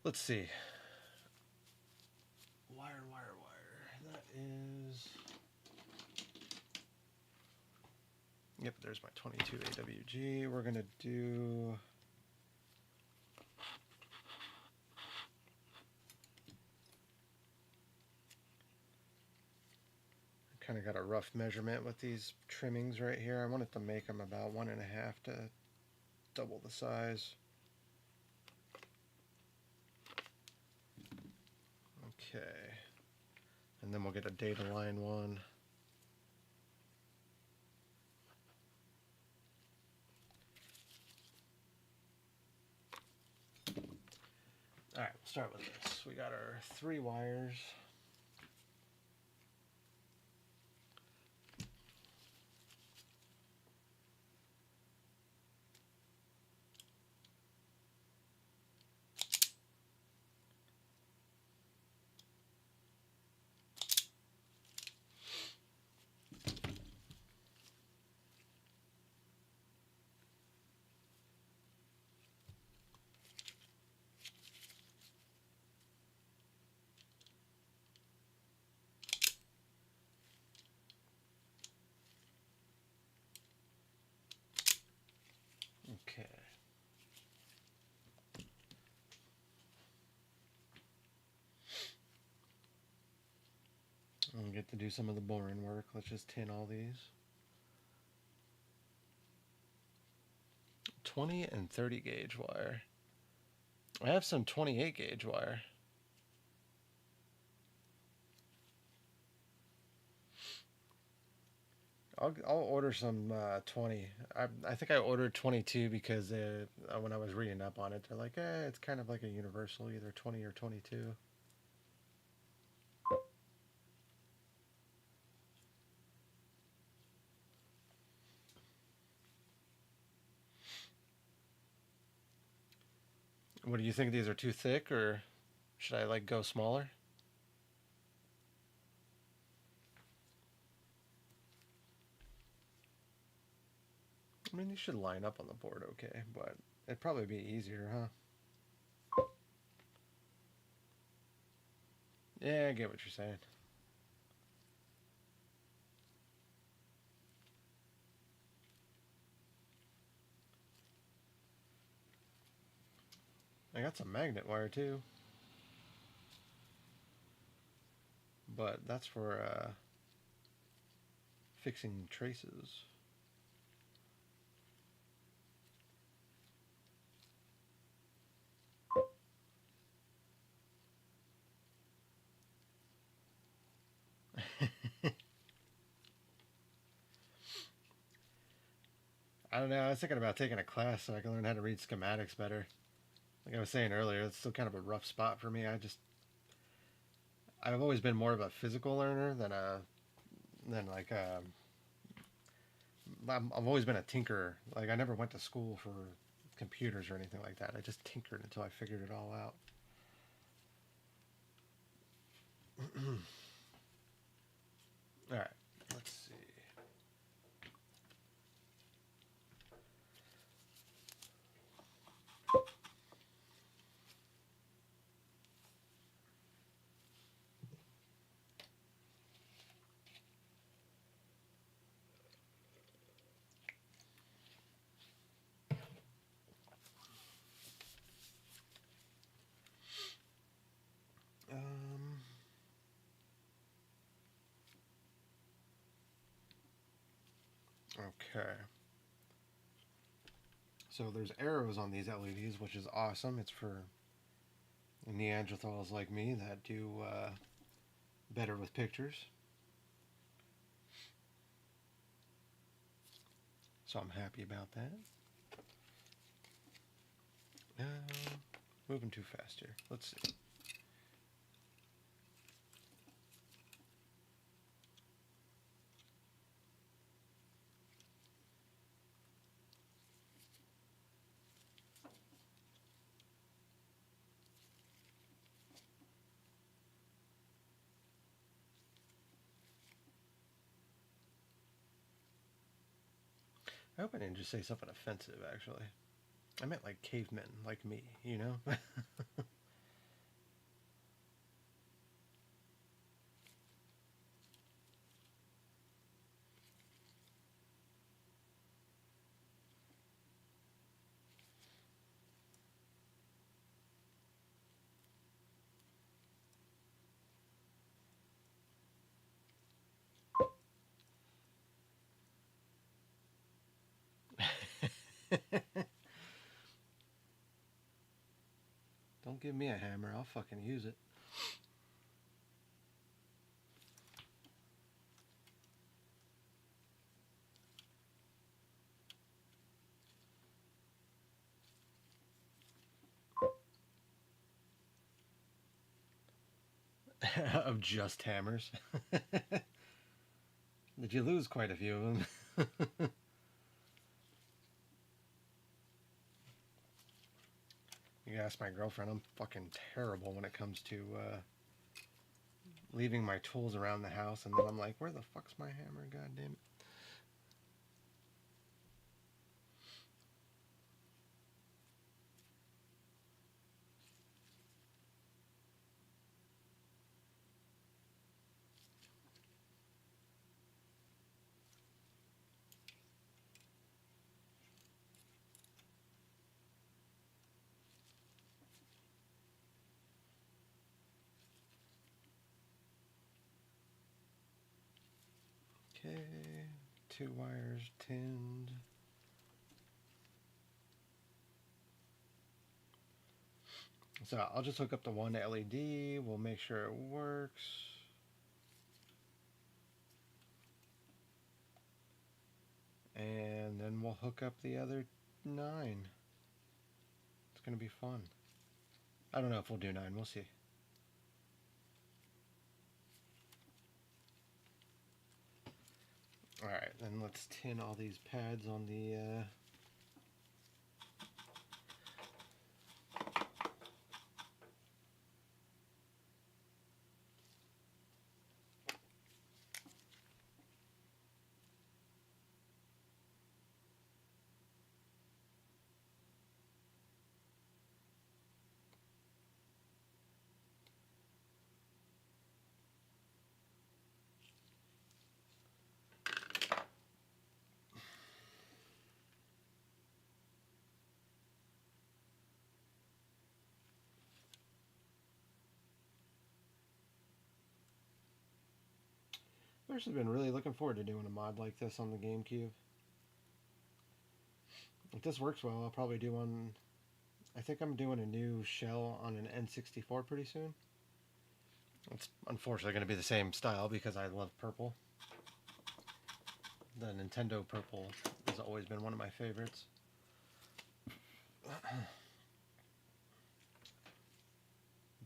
Let's see. Wire. That is... Yep, there's my 22 AWG. We're gonna do... Kind of got a rough measurement with these trimmings right here. I wanted to make them about 1.5 to double the size. Okay, and then we'll get a data line one. All right, we'll start with this. We got our 3 wires. Okay. I'll get to do some of the boring work. Let's just tin all these. 20 and 30 gauge wire. I have some 28 gauge wire. I'll order some 20. I think I ordered 22 because when I was reading up on it, they're like, it's kind of like a universal, either 20 or 22. What do you think? These are too thick, or should I like go smaller? I mean, these should line up on the board okay, but it'd probably be easier, huh? Yeah, I get what you're saying. I got some magnet wire too, but that's for fixing traces. I don't know, I was thinking about taking a class so I can learn how to read schematics better. Like I was saying earlier, it's still kind of a rough spot for me. I've always been more of a physical learner than like I've always been a tinkerer. Like I never went to school for computers or anything like that. I just tinkered until I figured it all out. All right, let's see. Okay. So there's arrows on these LEDs, which is awesome. It's for Neanderthals like me that do better with pictures. So I'm happy about that. Moving too fast here. Let's see. I hope I didn't just say something offensive, actually. I meant like cavemen, like me, you know? Don't give me a hammer, I'll fucking use it. Of just hammers. Did you lose quite a few of them? You can ask my girlfriend, I'm fucking terrible when it comes to leaving my tools around the house, and then I'm like, where the fuck's my hammer? God damn it. Okay, 2 wires tinned. So I'll just hook up the one LED, we'll make sure it works. And then we'll hook up the other 9. It's gonna be fun. I don't know if we'll do 9, we'll see. Alright, then let's tin all these pads on the I've actually been really looking forward to doing a mod like this on the GameCube. If this works well, I'll probably do one. I think I'm doing a new shell on an N64 pretty soon. It's unfortunately going to be the same style because I love purple. The Nintendo purple has always been one of my favorites.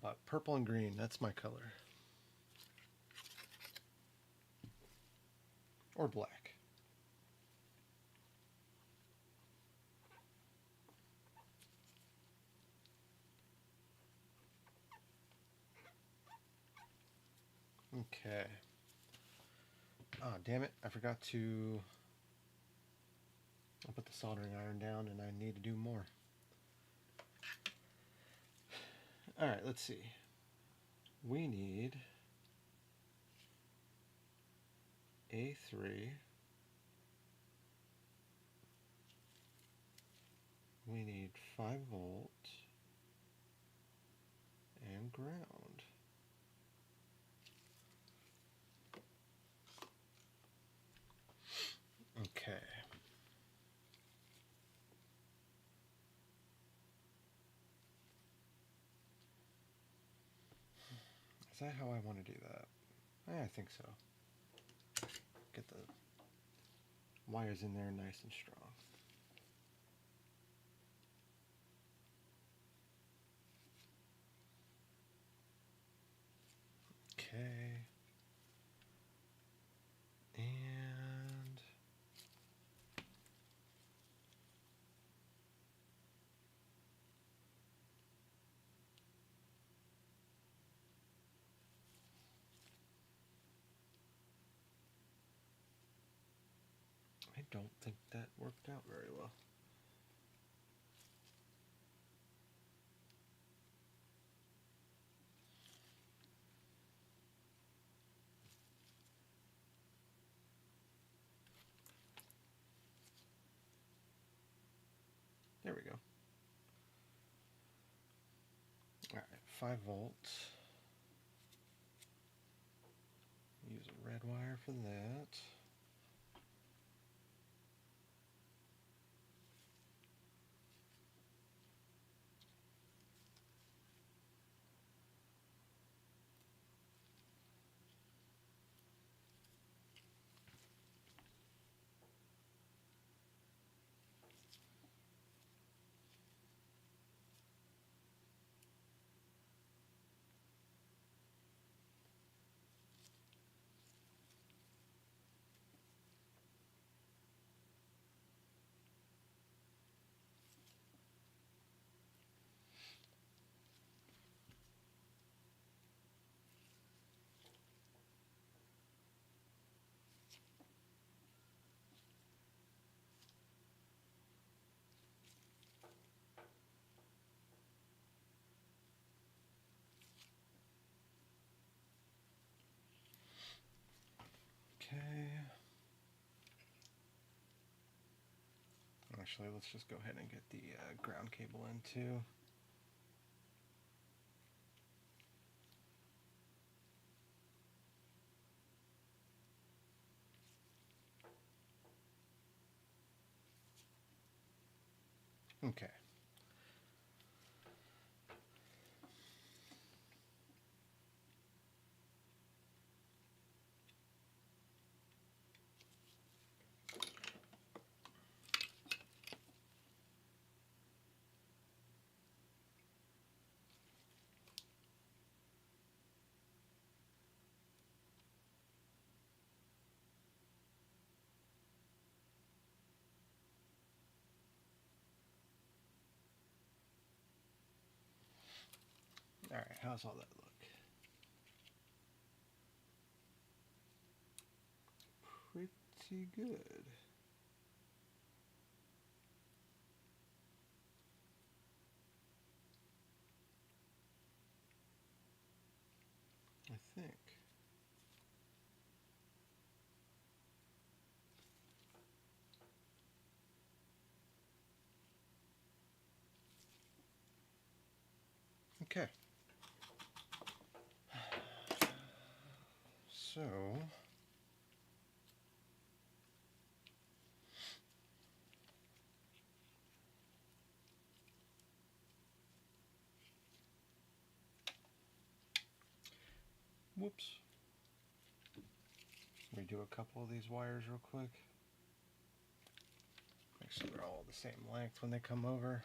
But purple and green, that's my color. Or black. Okay. Oh, damn it. I forgot to... I'll put the soldering iron down and I need to do more. Alright, let's see. We need A3. We need 5 volt and ground. Okay. Is that how I want to do that? I think so. Get the wires in there nice and strong. Okay. And I don't think that worked out very well. There we go. Alright, 5 volts. Use a red wire for that. Okay. Actually, let's just go ahead and get the ground cable in too. Okay. Alright, how's all that look? Pretty good. I think. Okay. So Whoops. Redo a couple of these wires real quick. Make sure they're all the same length when they come over.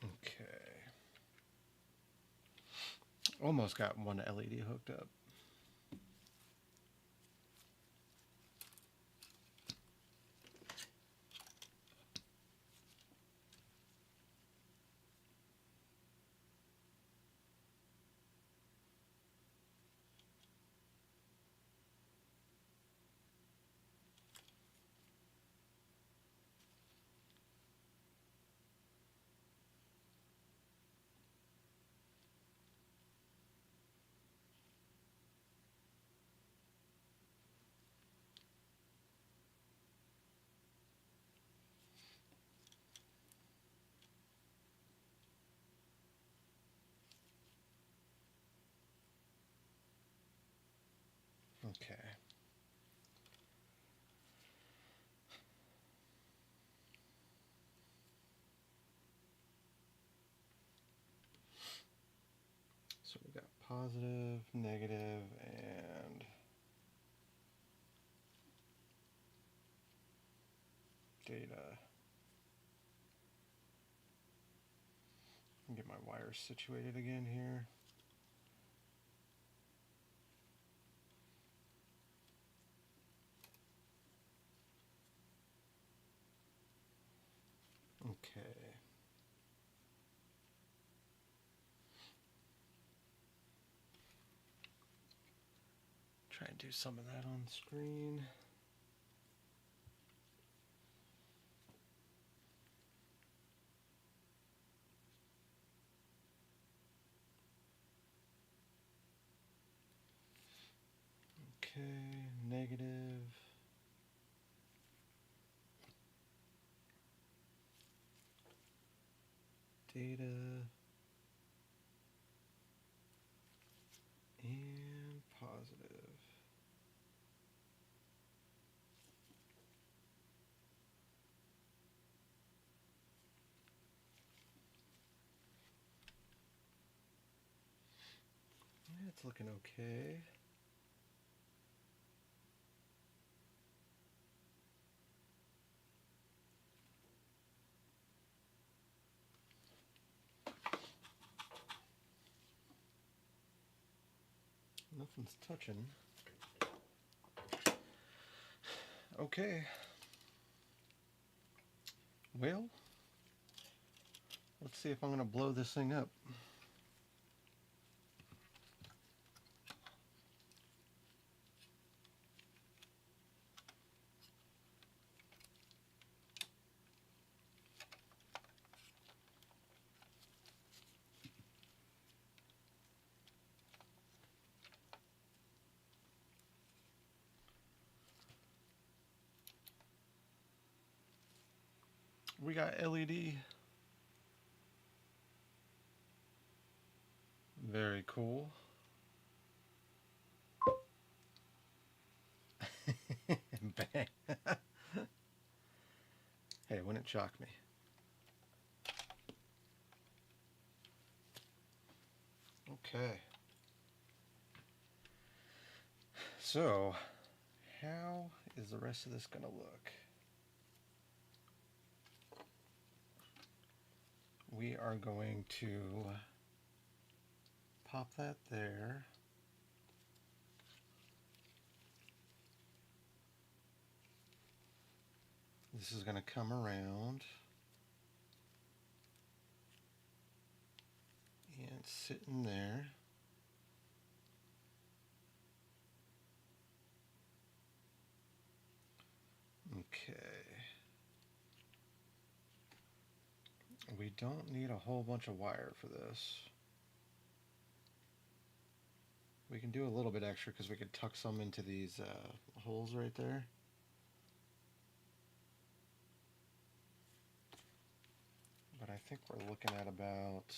Okay. Almost got one LED hooked up. Okay. So we got positive, negative, and data. Get my wires situated again here. Okay. Try and do some of that on the screen. Okay, negative. Data. And positive. It's looking okay. Nothing's touching. Okay. Well, let's see if I'm going to blow this thing up. We got LED. Very cool. Bang. Hey, it wouldn't shock me. Okay. So, how is the rest of this going to look? We are going to pop that there. This is going to come around and sit in there. Okay. we don't need a whole bunch of wire for this. We can do a little bit extra because we could tuck some into these holes right there. But I think we're looking at about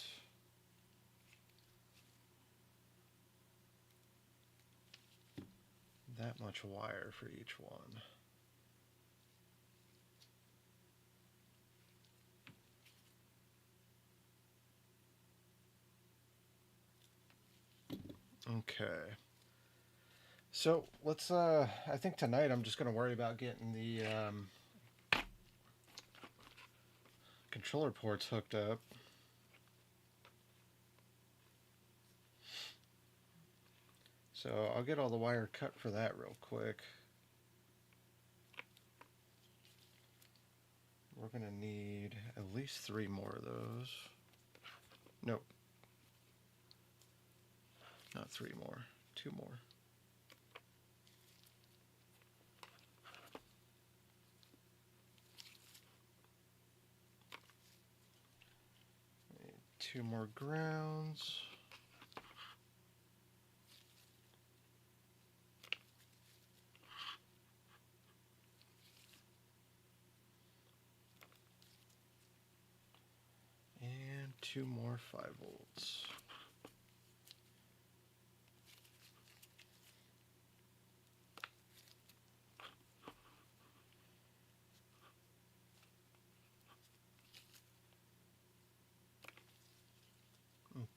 that much wire for each one. Okay. So let's, I think tonight I'm just going to worry about getting the controller ports hooked up. So I'll get all the wire cut for that real quick. We're going to need at least 3 more of those. Nope. Not 3 more, 2 more. Need 2 more grounds. And 2 more 5 volts.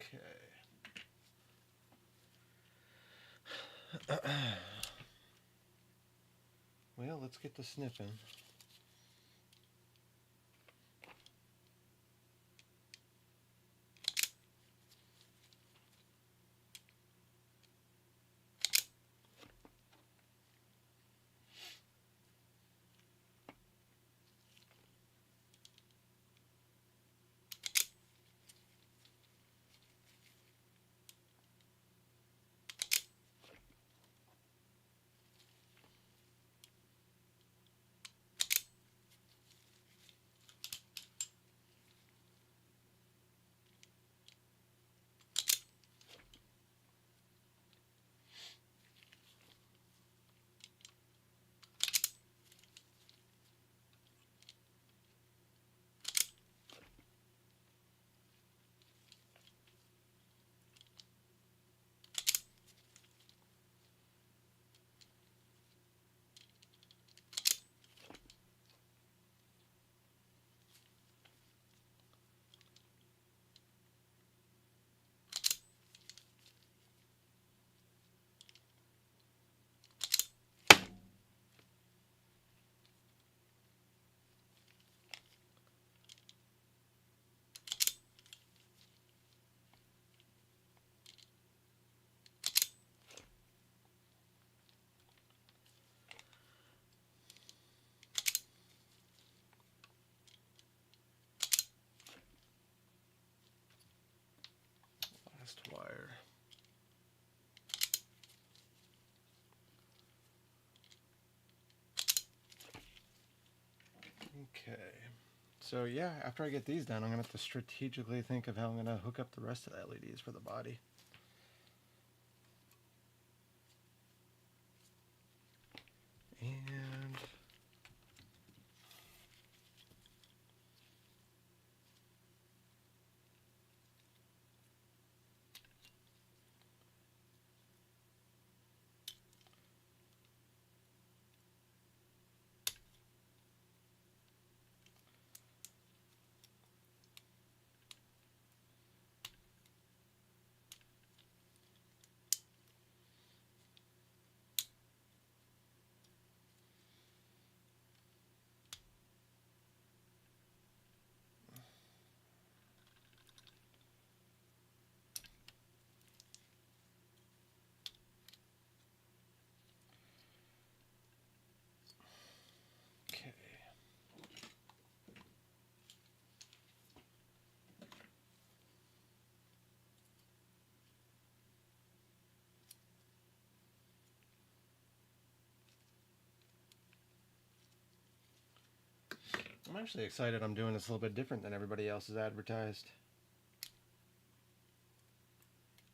Okay. Well, let's get to snipping. Last wire. Okay. So yeah, after I get these done, I'm going to have to strategically think of how I'm going to hook up the rest of the LEDs for the body. And I'm actually excited I'm doing this a little bit different than everybody else has advertised.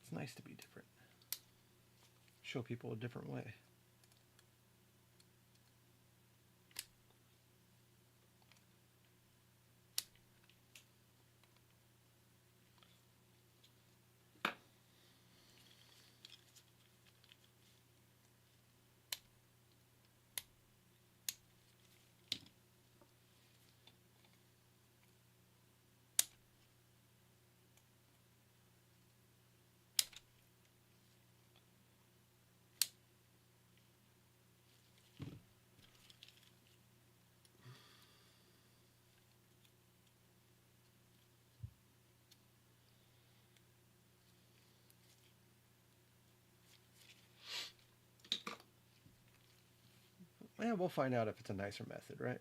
It's nice to be different. Show people a different way. Yeah, we'll find out if it's a nicer method, right?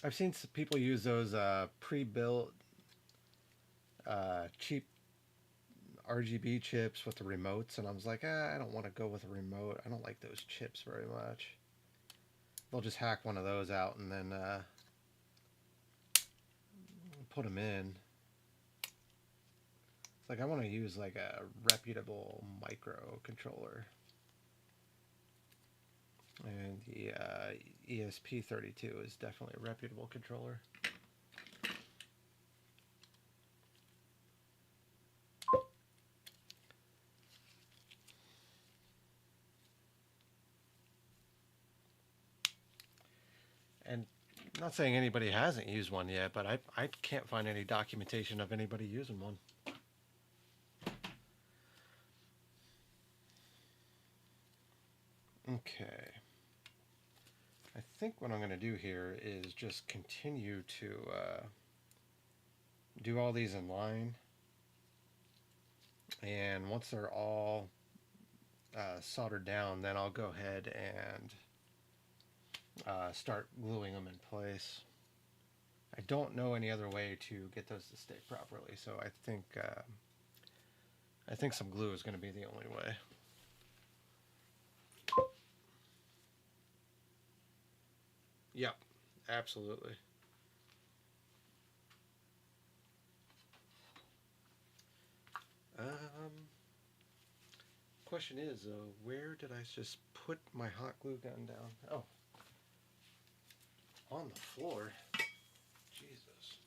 I've seen some people use those pre-built cheap RGB chips with the remotes, and I was like, I don't want to go with a remote. I don't like those chips very much. They'll just hack one of those out and then put them in. It's like I want to use like a reputable microcontroller. And the ESP32 is definitely a reputable controller. And I'm not saying anybody hasn't used one yet, but I can't find any documentation of anybody using one. Okay. I think what I'm going to do here is just continue to do all these in line. And once they're all soldered down, then I'll go ahead and start gluing them in place. I don't know any other way to get those to stick properly, so I think some glue is going to be the only way. Yep, absolutely. Question is, where did I just put my hot glue gun down? Oh, on the floor. Jesus.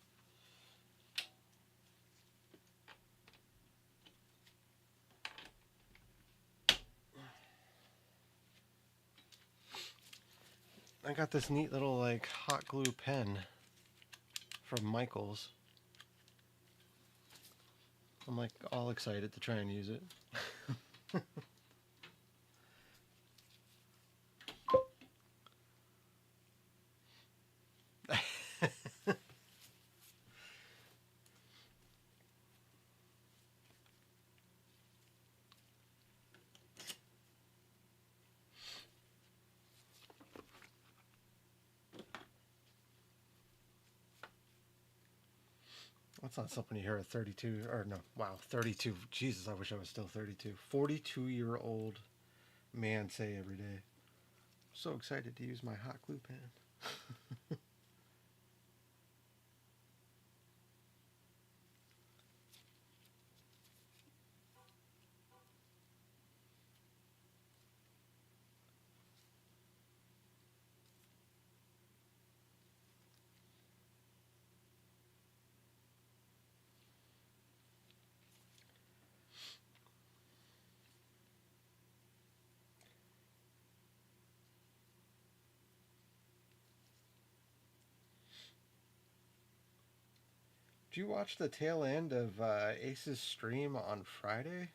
I got this neat little like hot glue pen from Michaels. I'm like all excited to try and use it. That's not something you hear a 32, or no, wow, 32, Jesus, I wish I was still 32. 42-year-old man say every day. I'm so excited to use my hot glue pen. Did you watch the tail end of Ace's stream on Friday?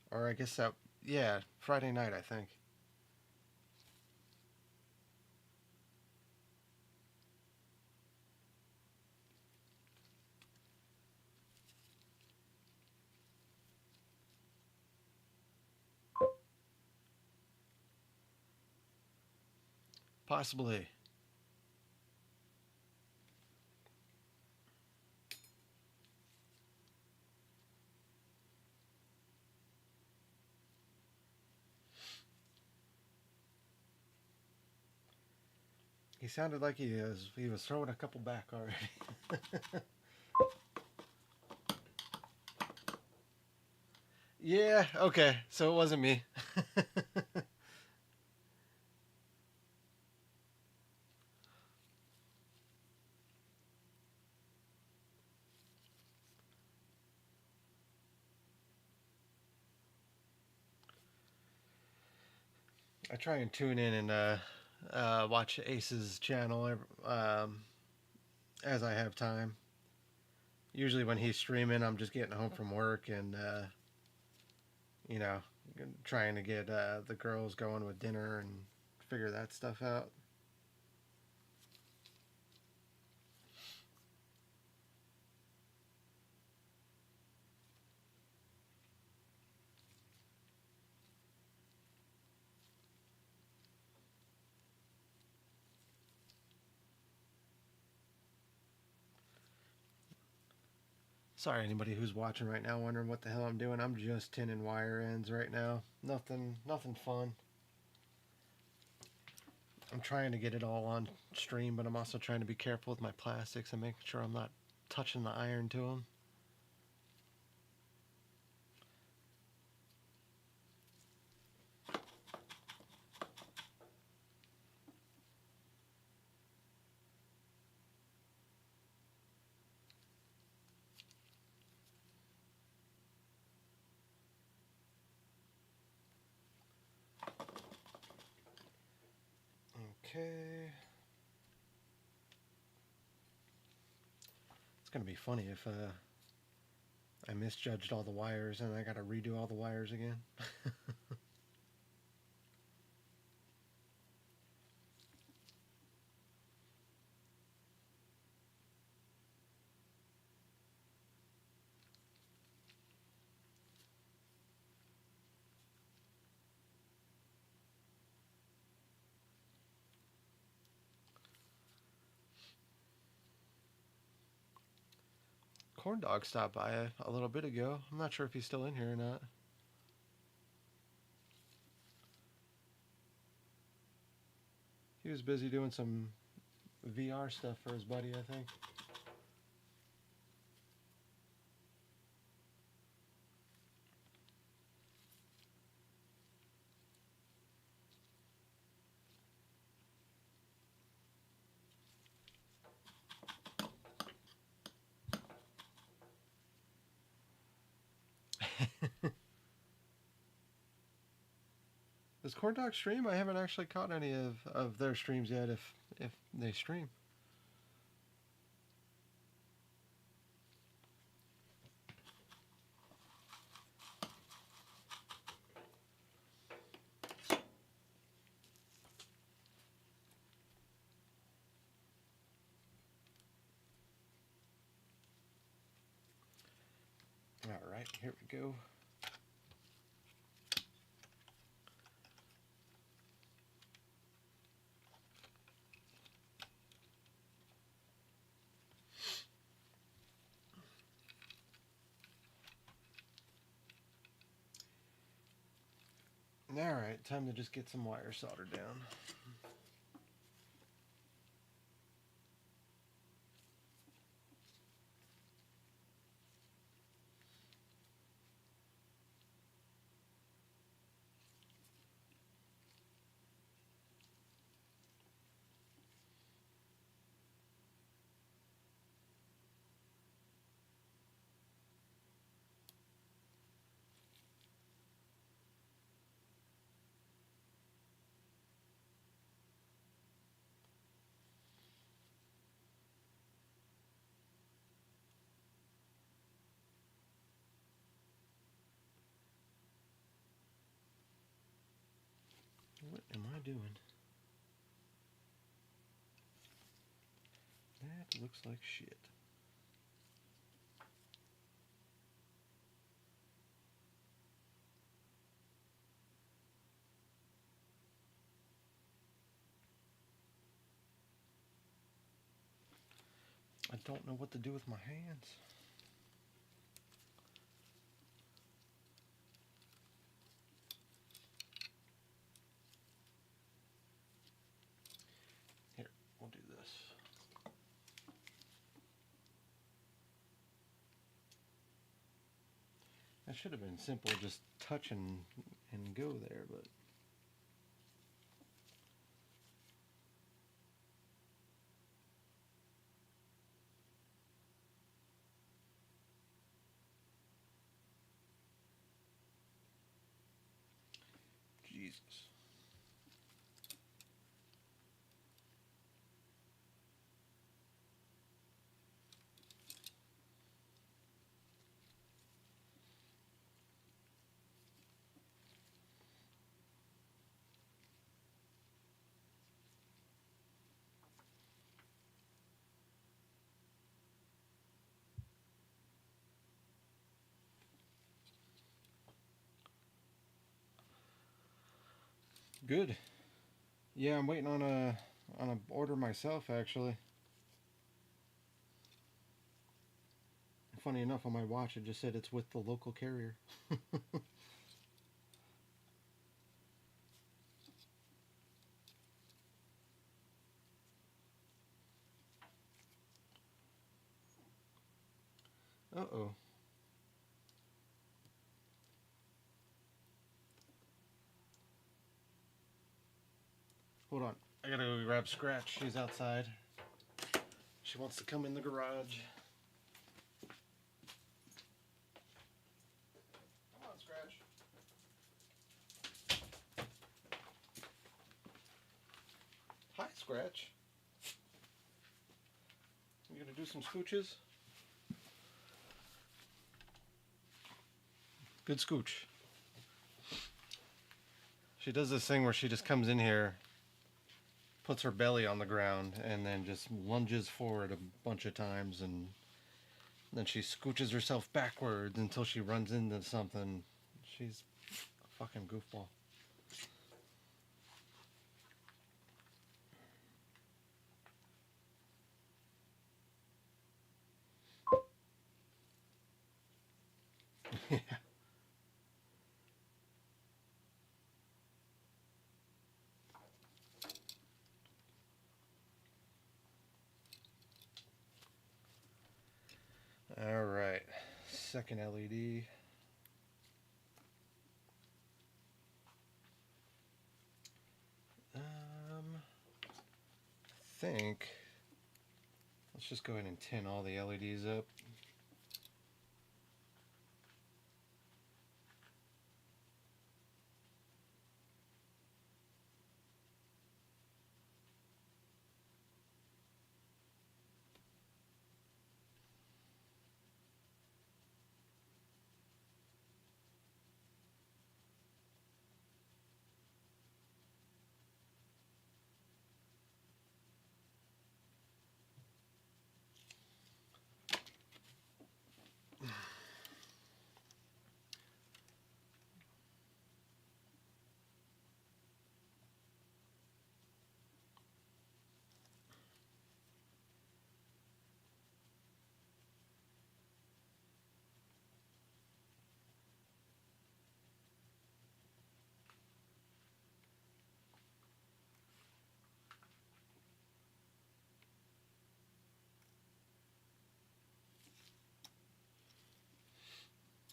Or I guess that, yeah, Friday night, I think. Possibly. He sounded like he was throwing a couple back already. Yeah, okay, so it wasn't me. I try and tune in and watch Ace's channel as I have time. Usually when he's streaming, I'm just getting home from work and, you know, trying to get the girls going with dinner and figure that stuff out. Sorry, anybody who's watching right now wondering what the hell I'm doing. I'm just tinning wire ends right now. Nothing fun. I'm trying to get it all on stream, but I'm also trying to be careful with my plastics and making sure I'm not touching the iron to them. Okay. It's going to be funny if I misjudged all the wires and I got to redo all the wires again. Corn Dog stopped by a little bit ago. I'm not sure if he's still in here or not. He was busy doing some VR stuff for his buddy, I think. Does Corn Dog stream? I haven't actually caught any of their streams yet if they stream. Alright, here we go. Alright, time to just get some wire soldered down. What am I doing? That looks like shit. I don't know what to do with my hands. Here, That should have been simple, just touch and go there, but Jesus. Good. Yeah, I'm waiting on a order myself actually. Funny enough, on my watch it just said it's with the local carrier. Uh-oh. Hold on. I gotta go grab Scratch. She's outside. She wants to come in the garage. Come on, Scratch. Hi, Scratch. You gonna do some scooches? Good scooch. She does this thing where she just comes in here, puts her belly on the ground, and then just lunges forward a bunch of times, and then she scooches herself backwards until she runs into something. She's a fucking goofball. Yeah. All right, second LED. I think let's just go ahead and tin all the LEDs up.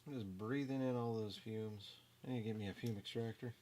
I'm just breathing in all those fumes. I need to get me a fume extractor.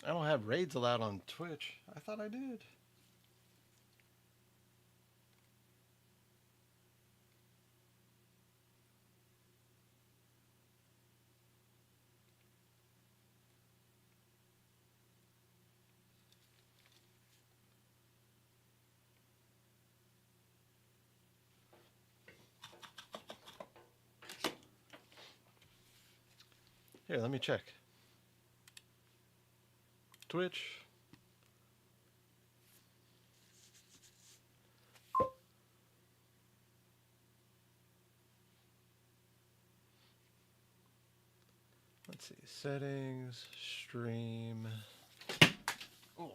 I don't have raids allowed on Twitch. I thought I did. Here, let me check. Twitch. Let's see, settings, stream. Oh.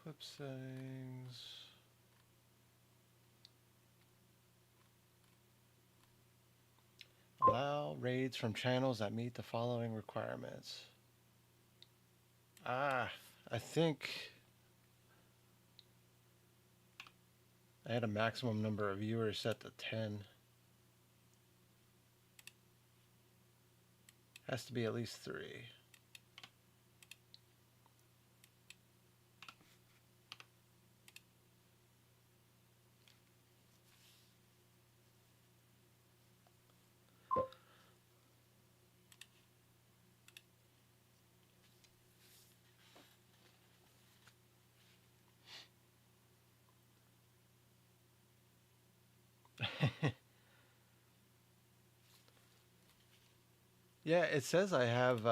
Clip settings. Allow raids from channels that meet the following requirements. I think I had a maximum number of viewers set to 10. Has to be at least 3. Yeah, it says I have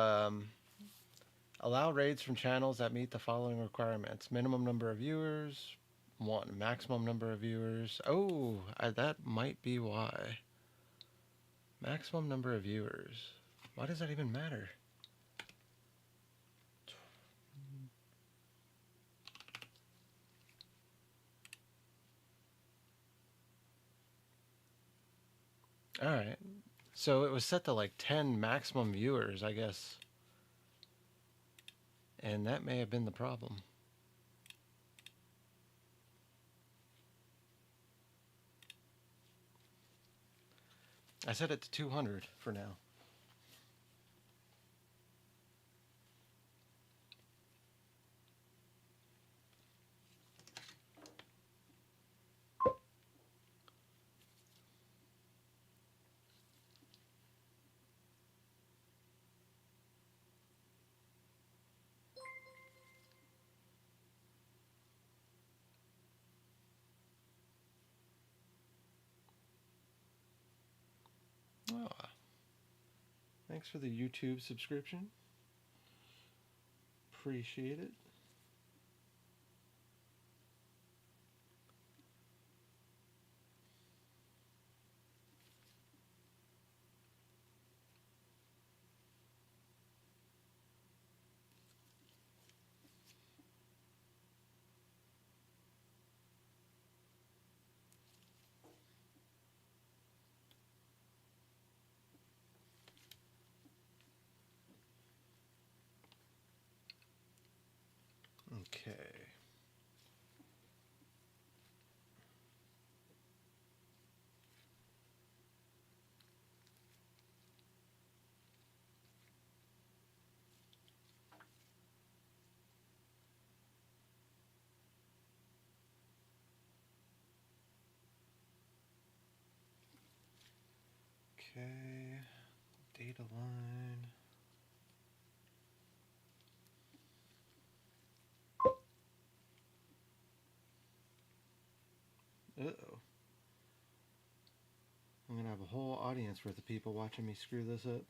allow raids from channels that meet the following requirements. Minimum number of viewers, 1. Maximum number of viewers. Oh, that might be why. Maximum number of viewers. Why does that even matter? Alright. So it was set to like 10 maximum viewers, I guess. And that may have been the problem. I set it to 200 for now. Oh, thanks for the YouTube subscription. Appreciate it. Okay. Okay. Data line. Uh-oh. I'm gonna have a whole audience worth of people watching me screw this up.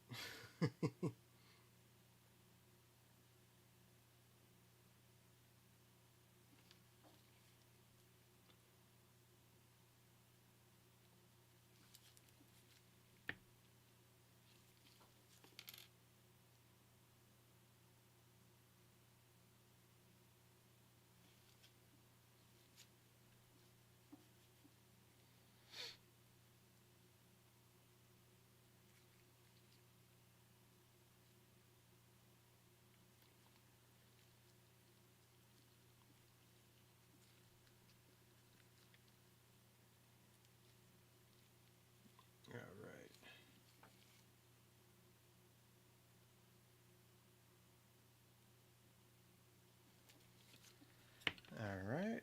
Alright.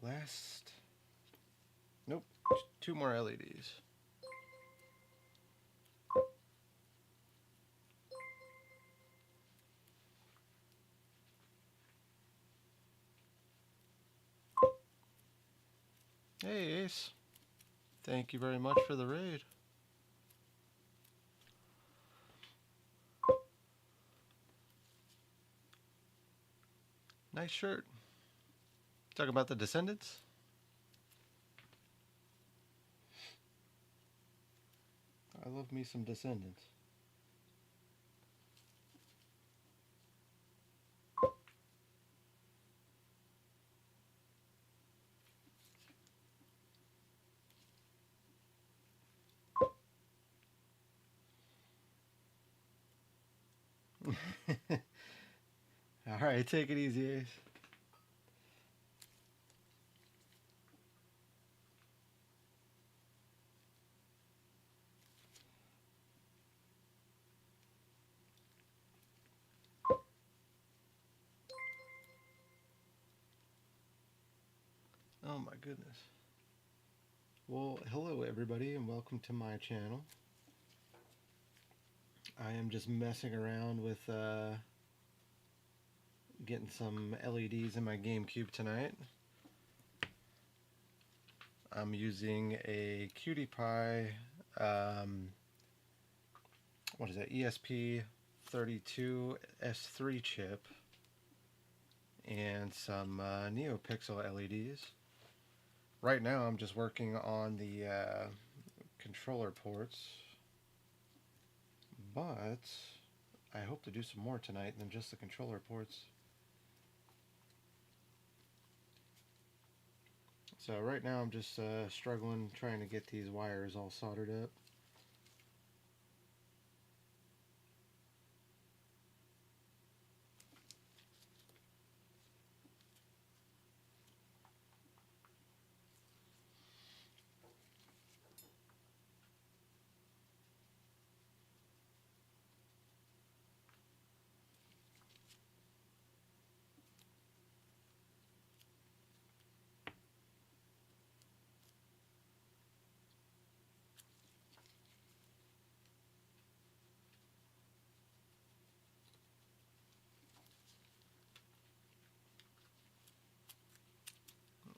Last. Nope. 2 more LEDs. Hey Ace. Thank you very much for the raid. Nice shirt. Talk about the Descendants. I love me some Descendants. All right, take it easy, Ace. Oh my goodness. Well, hello everybody and welcome to my channel. I am just messing around with getting some LEDs in my GameCube tonight. I'm using a QT Py, what is that, ESP32-S3 chip and some NeoPixel LEDs. Right now I'm just working on the controller ports, but I hope to do some more tonight than just the controller ports. So right now I'm just struggling trying to get these wires all soldered up.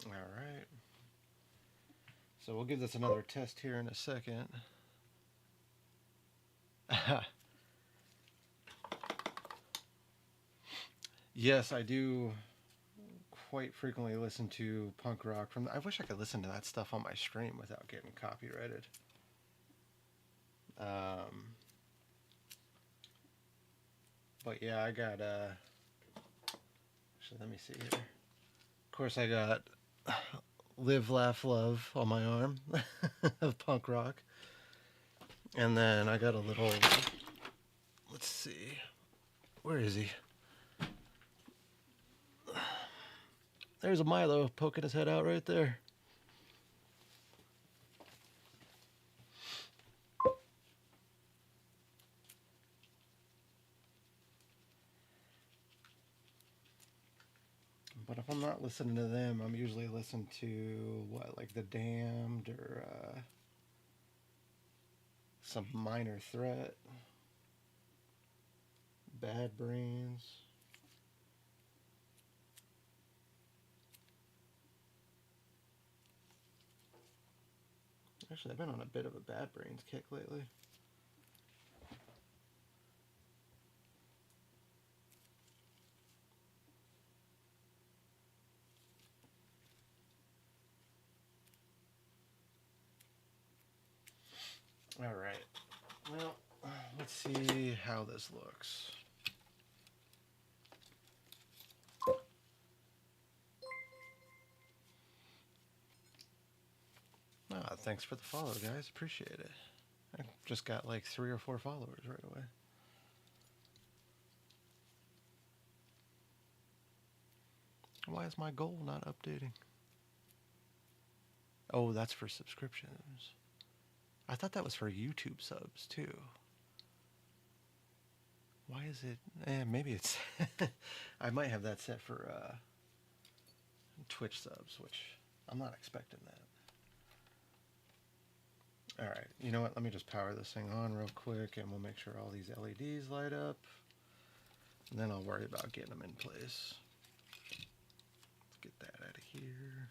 Alright, so we'll give this another test here in a second. Yes, I do quite frequently listen to punk rock. I wish I could listen to that stuff on my stream without getting copyrighted. But yeah, I got, actually let me see here. Of course I got Live, Laugh, Love on my arm of punk rock. And then I got a little, let's see, where is he? There's a Milo poking his head out right there. But if I'm not listening to them, I'm usually listening to what, like The Damned or some Minor Threat, Bad Brains. Actually, I've been on a bit of a Bad Brains kick lately. All right. Well, let's see how this looks. Ah, thanks for the follow, guys. Appreciate it. I just got like 3 or 4 followers right away. Why is my goal not updating? Oh, that's for subscriptions. I thought that was for YouTube subs too. Why is it? Maybe it's. I might have that set for Twitch subs, which I'm not expecting that. Alright, you know what? Let me just power this thing on real quick and we'll make sure all these LEDs light up. And then I'll worry about getting them in place. Let's get that out of here.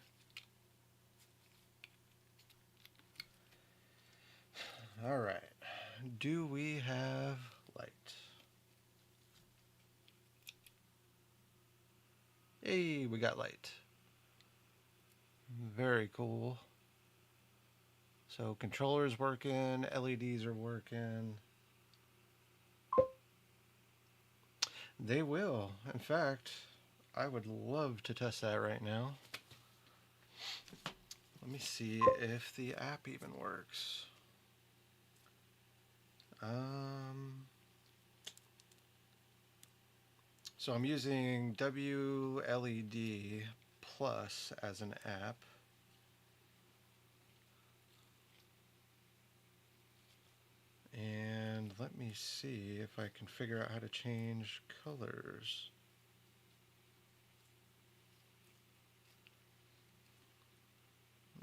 Alright, do we have light? Hey, we got light. Very cool. So controller's working, LEDs are working. They will. In fact, I would love to test that right now. Let me see if the app even works. So I'm using WLED Plus as an app. And let me see if I can figure out how to change colors.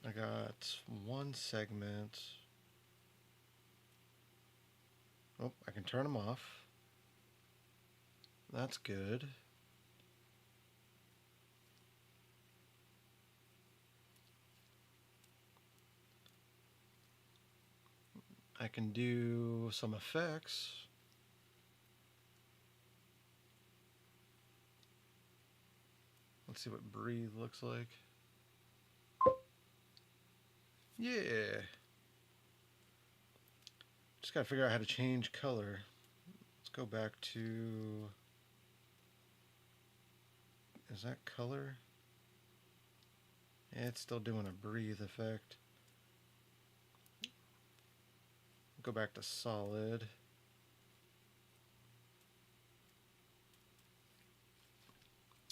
I got one segment. Oh, I can turn them off. That's good. I can do some effects. Let's see what breathe looks like. Yeah. Just gotta figure out how to change color. Let's go back to... Is that color? Yeah, it's still doing a breathe effect. Go back to solid.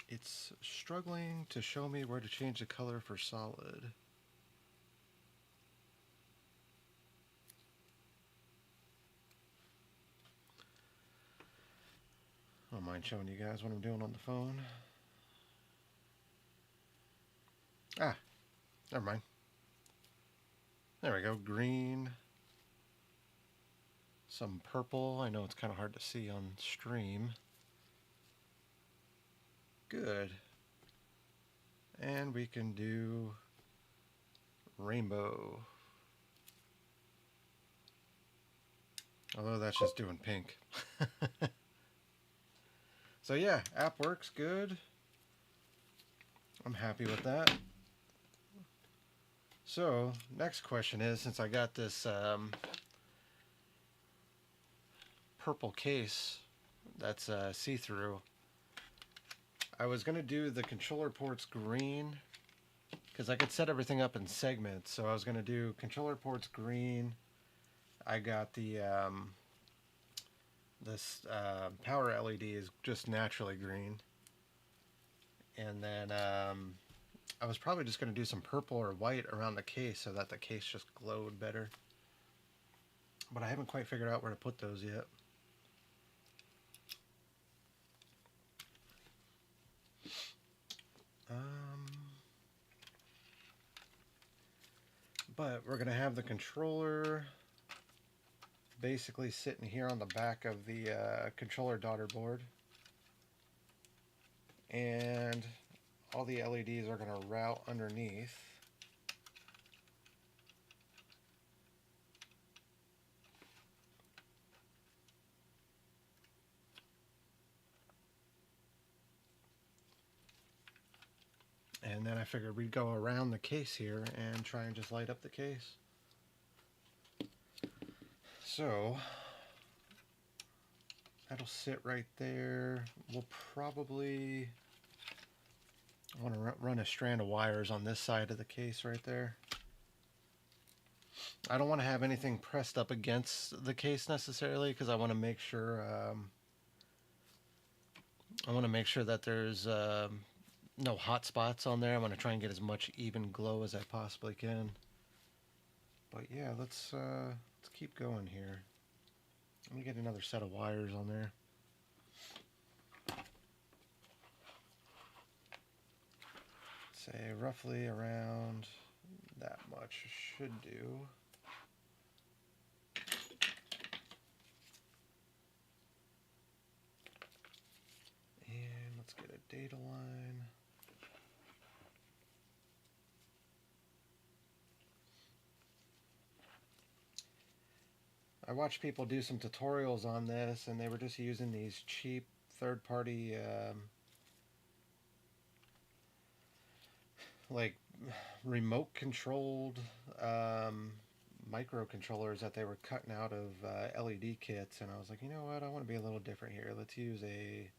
It's struggling to show me where to change the color for solid. I don't mind showing you guys what I'm doing on the phone. Ah, never mind. There we go, green. Some purple. I know it's kind of hard to see on stream. Good. And we can do rainbow. Although that's just doing pink. So yeah, app works good. I'm happy with that. So next question is, since I got this purple case that's see-through, I was going to do the controller ports green because I could set everything up in segments. So I was going to do controller ports green. I got the this power LED is just naturally green, and then I was probably just going to do some purple or white around the case so that the case just glowed better, but I haven't quite figured out where to put those yet. But we're going to have the controller basically sitting here on the back of the controller daughter board, and all the LEDs are going to route underneath. And then I figured we'd go around the case here and try and just light up the case. So that'll sit right there. We'll probably want to run a strand of wires on this side of the case right there. I don't want to have anything pressed up against the case necessarily, because I want to make sure that there's no hot spots on there. I want to try and get as much even glow as I possibly can. But yeah, let's keep going here. Let me get another set of wires on there. Say roughly around that much should do. And let's get a data line. I watched people do some tutorials on this, and they were just using these cheap third-party like remote controlled microcontrollers that they were cutting out of LED kits, and I was like, you know what, I want to be a little different here. Let's use a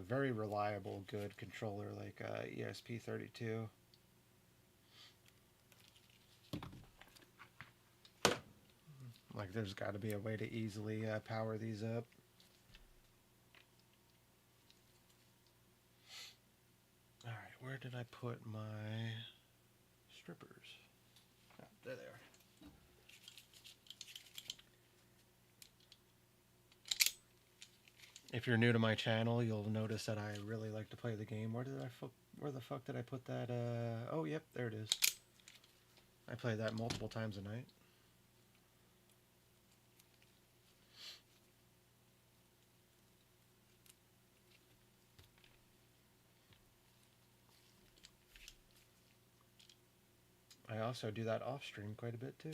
very reliable, good controller like ESP32. Like, there's got to be a way to easily power these up. Alright, where did I put my strippers? Oh, there they are. If you're new to my channel, you'll notice that I really like to play the game. Where the fuck did I put that? Oh, yep, there it is. I play that multiple times a night. I also do that off stream quite a bit too.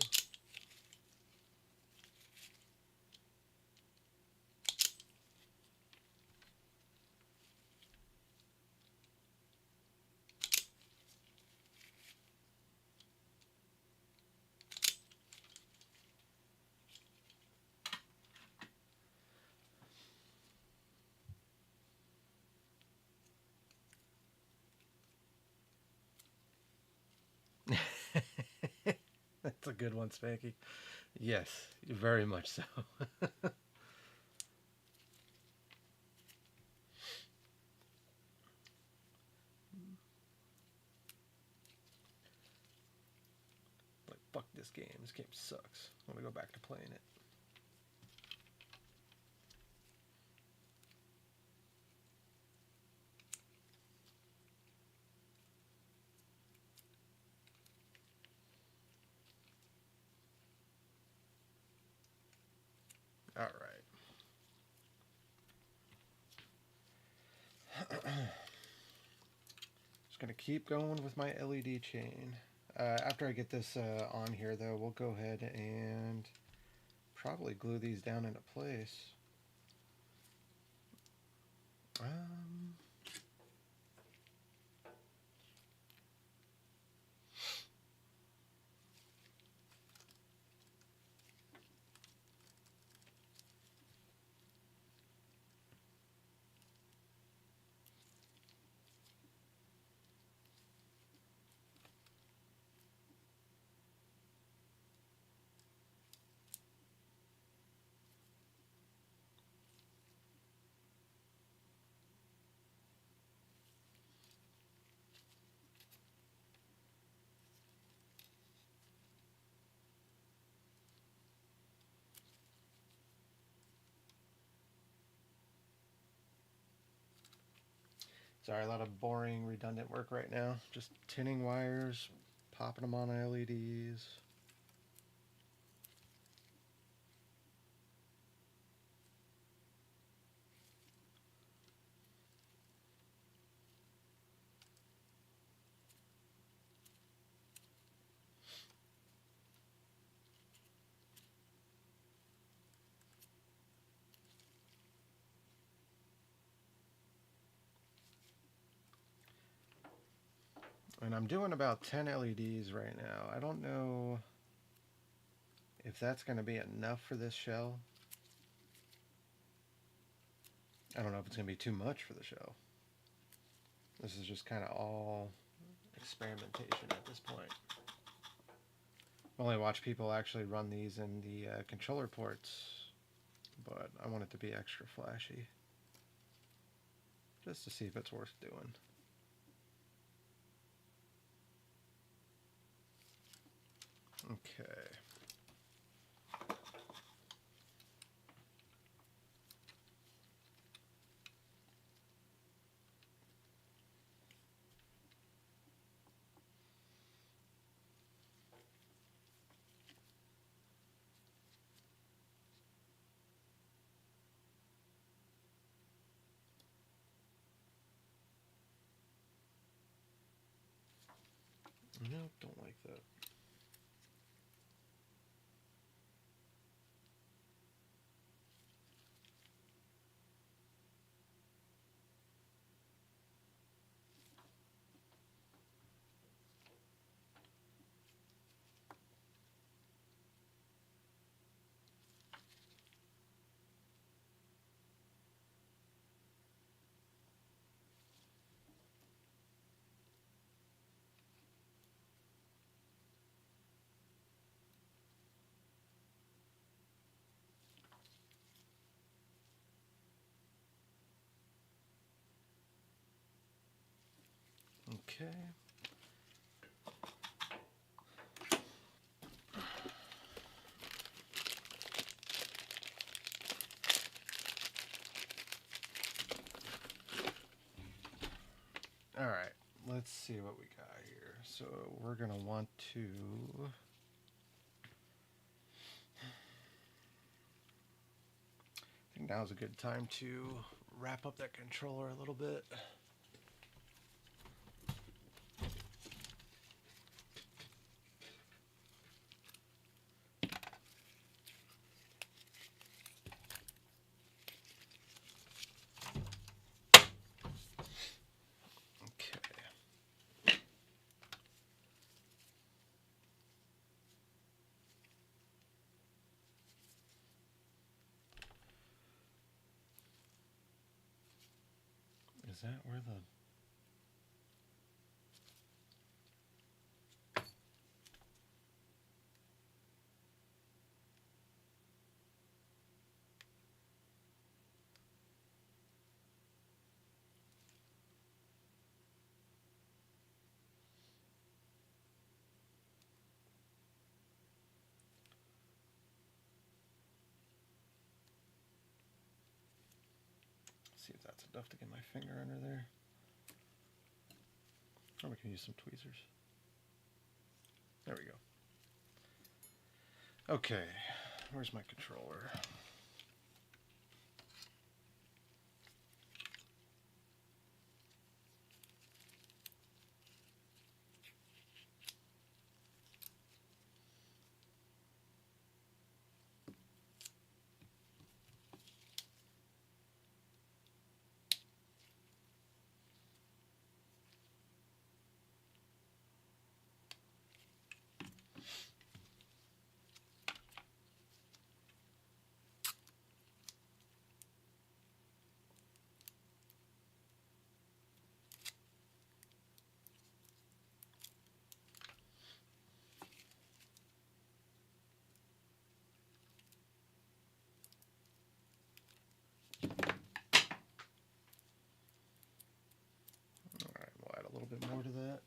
That's a good one, Spanky. Yes, very much so. Like, fuck this game. This game sucks. I want to go back to playing it. All right. Just gonna keep going with my LED chain. After I get this on here, though, we'll go ahead and probably glue these down into place. Sorry, a lot of boring, redundant work right now. Just tinning wires, popping them on LEDs. And I'm doing about 10 LEDs right now. I don't know if that's going to be enough for this shell. I don't know if it's going to be too much for the shell. This is just kind of all experimentation at this point. I've only watched people actually run these in the controller ports, but I want it to be extra flashy, just to see if it's worth doing. Okay. No, don't like that. Okay. All right, let's see what we got here. So we're gonna want to, I think now's a good time to wrap up that controller a little bit. Is that where the... See if that's enough to get my finger under there. Or we can use some tweezers. There we go. Okay, where's my controller? A little bit more to that.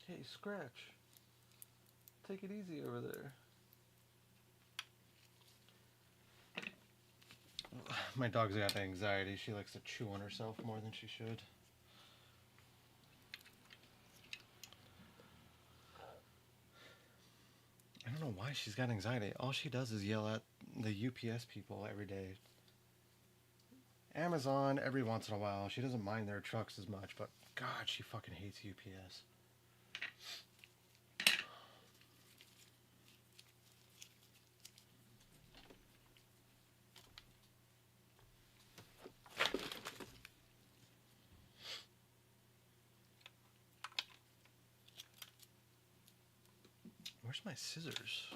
Hey, Scratch. Take it easy over there. My dog's got anxiety. She likes to chew on herself more than she should. I don't know why she's got anxiety. All she does is yell at the UPS people every day. Amazon every once in a while. She doesn't mind their trucks as much, but God, she fucking hates UPS. Where's my scissors?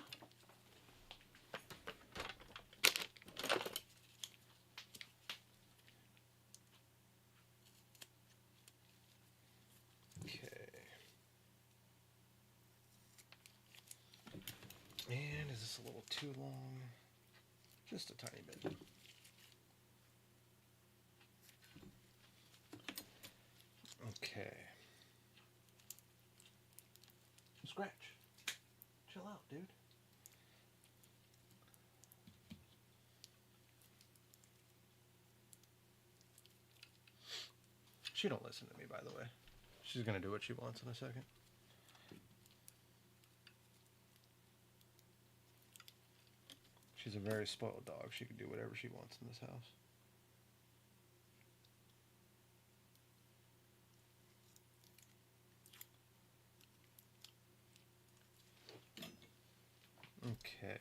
And is this a little too long? Just a tiny bit. Okay. Scratch. Chill out, dude. She don't listen to me, by the way. She's gonna do what she wants in a second. She's a very spoiled dog. She can do whatever she wants in this house. Okay.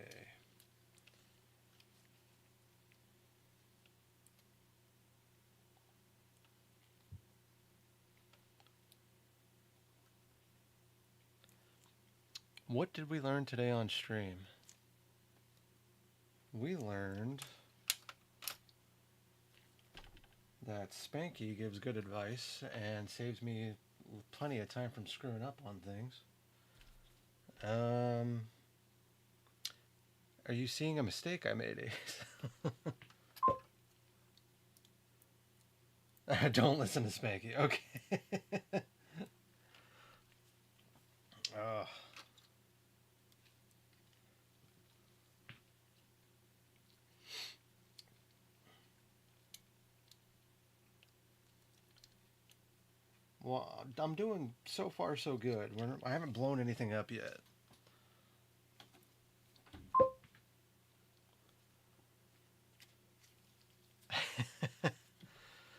What did we learn today on stream? We learned that Spanky gives good advice and saves me plenty of time from screwing up on things. Are you seeing a mistake I made, Ace? Don't listen to Spanky. Okay. Well, I'm doing so far so good. I haven't blown anything up yet.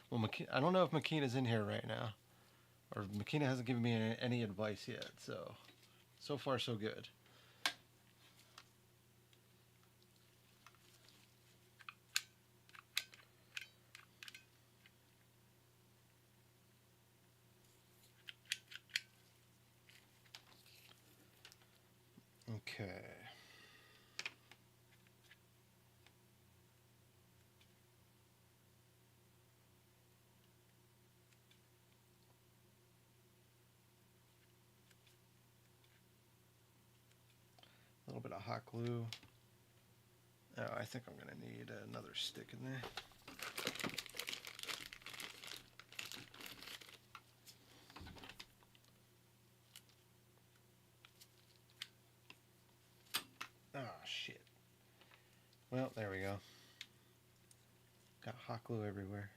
Well, I don't know if Makina's in here right now, or Makina hasn't given me any advice yet. So far so good. Okay. A little bit of hot glue. Oh, I think I'm going to need another stick in there. Oh, shit. Well, there we go. Got hot glue everywhere.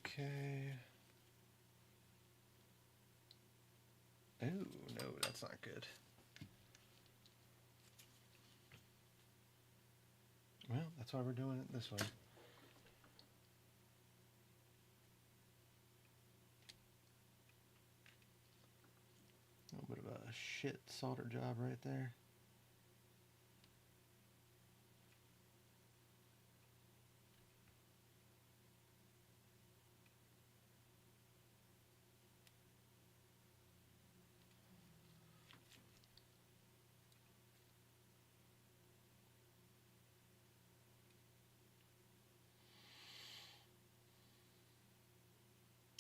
Okay. Oh, no, that's not good. Well, that's why we're doing it this way. A little bit of a shit solder job right there.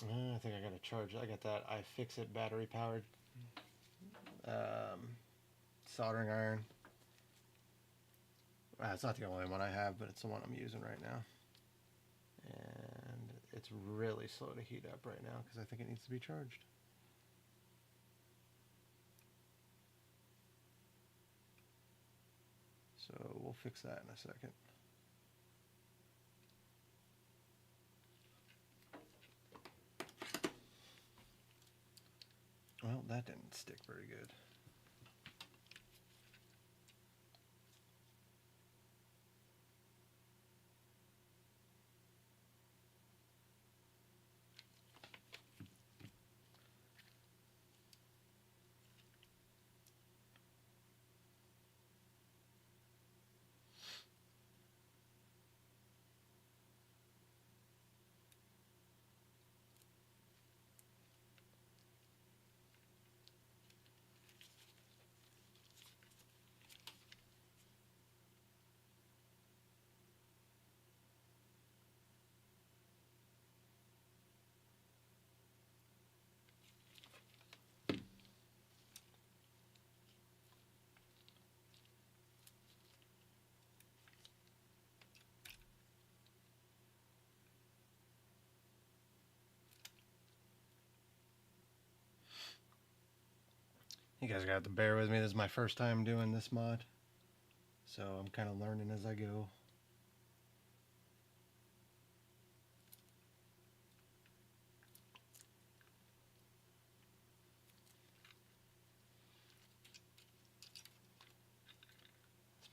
I think I got to charge. I got that iFixit battery powered soldering iron. It's not the only one I have, but it's the one I'm using right now. And it's really slow to heat up right now because I think it needs to be charged. So we'll fix that in a second. Well, that didn't stick very good. You guys got to bear with me. This is my first time doing this mod, so I'm kind of learning as I go.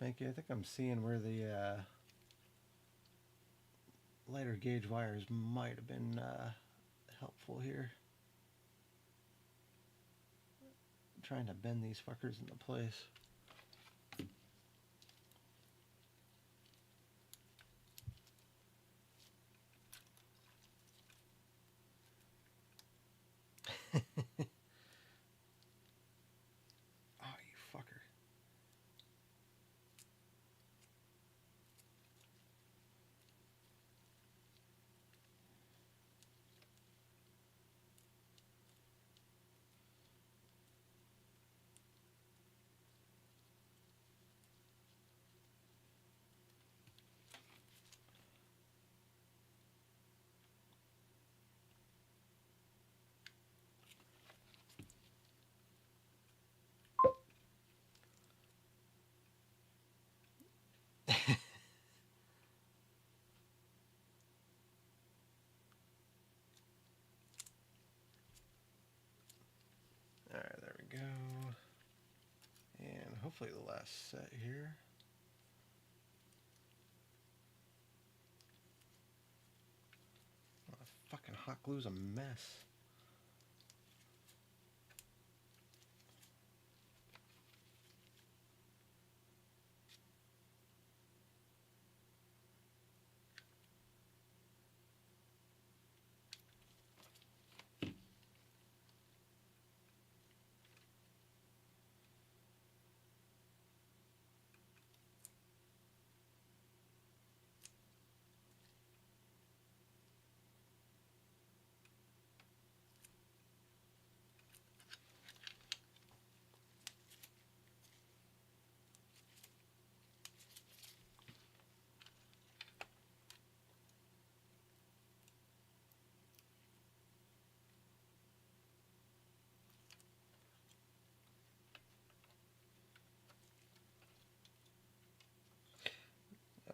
Spanky, I think I'm seeing where the lighter gauge wires might have been helpful here. I'm trying to bend these fuckers into place. Oh, you fucker. Alright, there we go. And hopefully the last set here. Oh, fucking hot glue's a mess.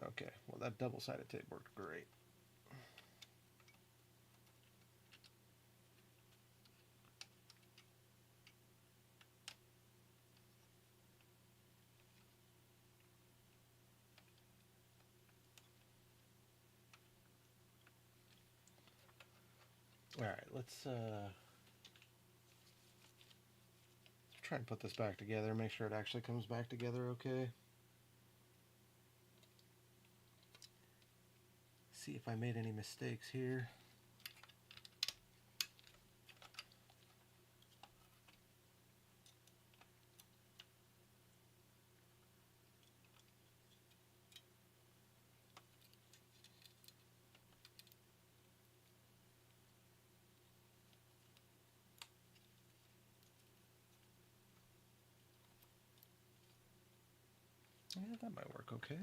Okay, well that double-sided tape worked great. Alright, let's try and put this back together, make sure it actually comes back together okay. See if I made any mistakes here. Yeah, that might work okay.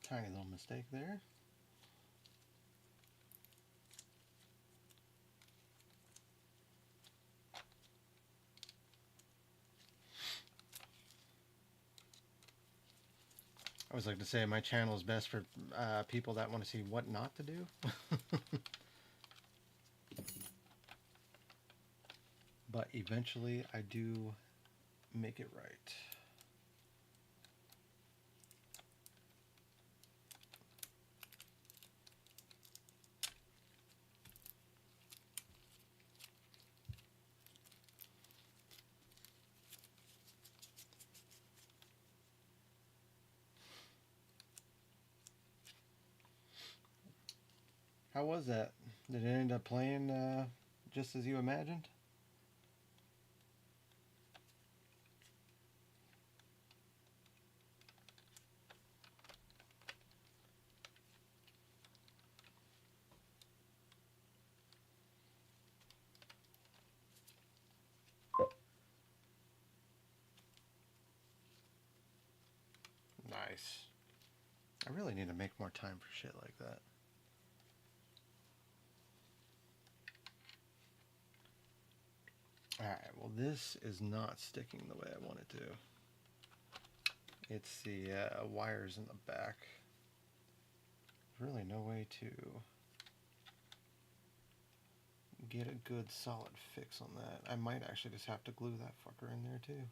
Tiny little mistake there. I always like to say my channel is best for people that want to see what not to do. But eventually I do make it right. How was that? Did it end up playing just as you imagined? Nice. I really need to make more time for shit like that. Alright, well this is not sticking the way I want it to. It's the wires in the back. There's really no way to get a good solid fix on that. I might actually just have to glue that fucker in there too.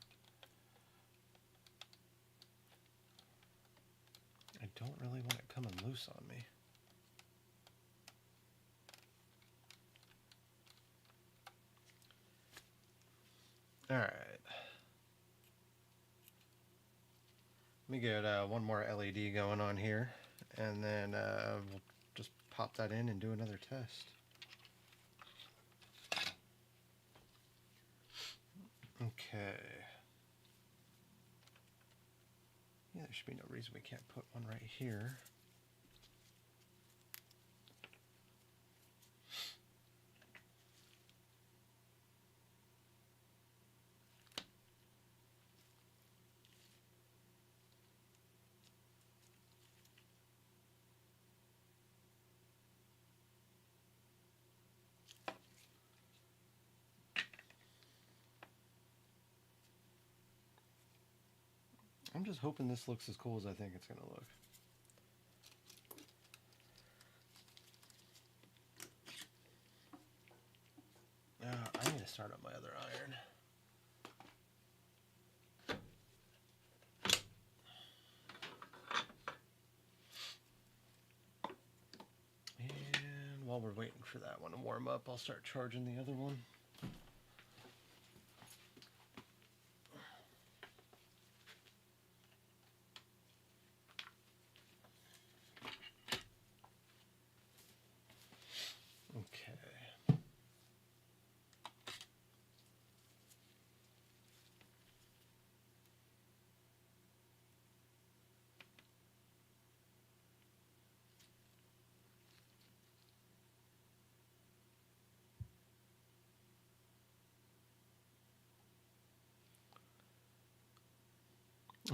I don't really want it coming loose on me. Alright. Let me get one more LED going on here, and then we'll just pop that in and do another test. Okay. Yeah, there should be no reason we can't put one right here. I'm just hoping this looks as cool as I think it's going to look. I need to start up my other iron. And while we're waiting for that one to warm up, I'll start charging the other one. Okay.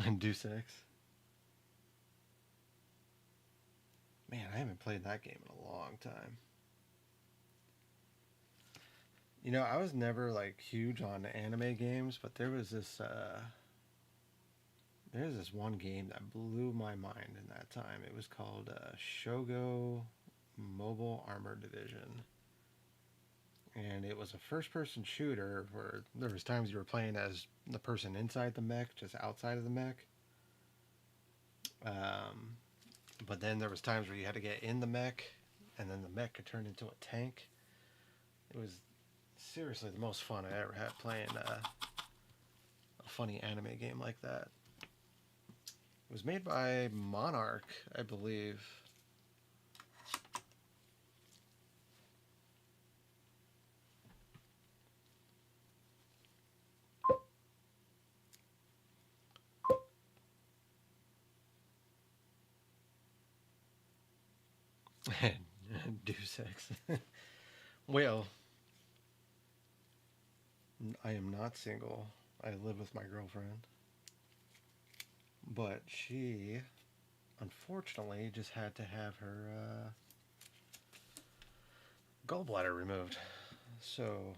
And Deus Ex. Man, I haven't played that game in a long time. You know, I was never like huge on anime games, but there's this one game that blew my mind in that time. It was called Shogo Mobile Armor Division. And it was a first-person shooter where there was times you were playing as the person inside the mech, just outside of the mech. But then there was times where you had to get in the mech, and then the mech could turn into a tank. It was seriously the most fun I ever had playing a funny anime game like that. It was made by Monarch, I believe. Deus Ex. Well, I am not single. I live with my girlfriend. But she, unfortunately, just had to have her gallbladder removed. So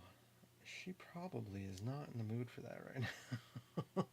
she probably is not in the mood for that right now.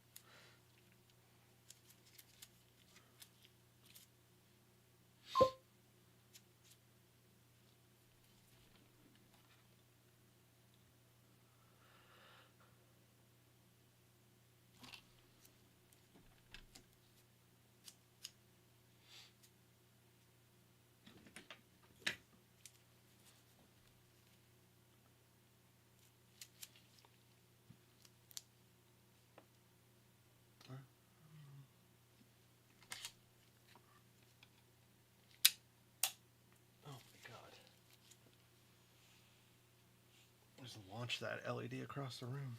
Just launch that LED across the room.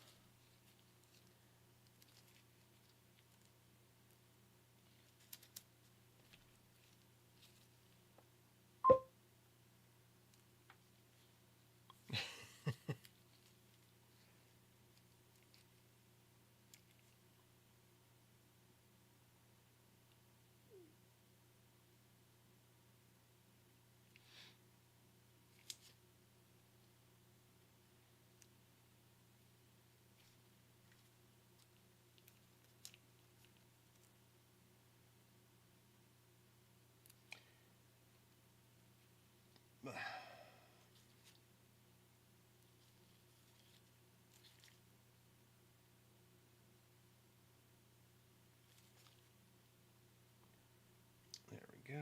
go.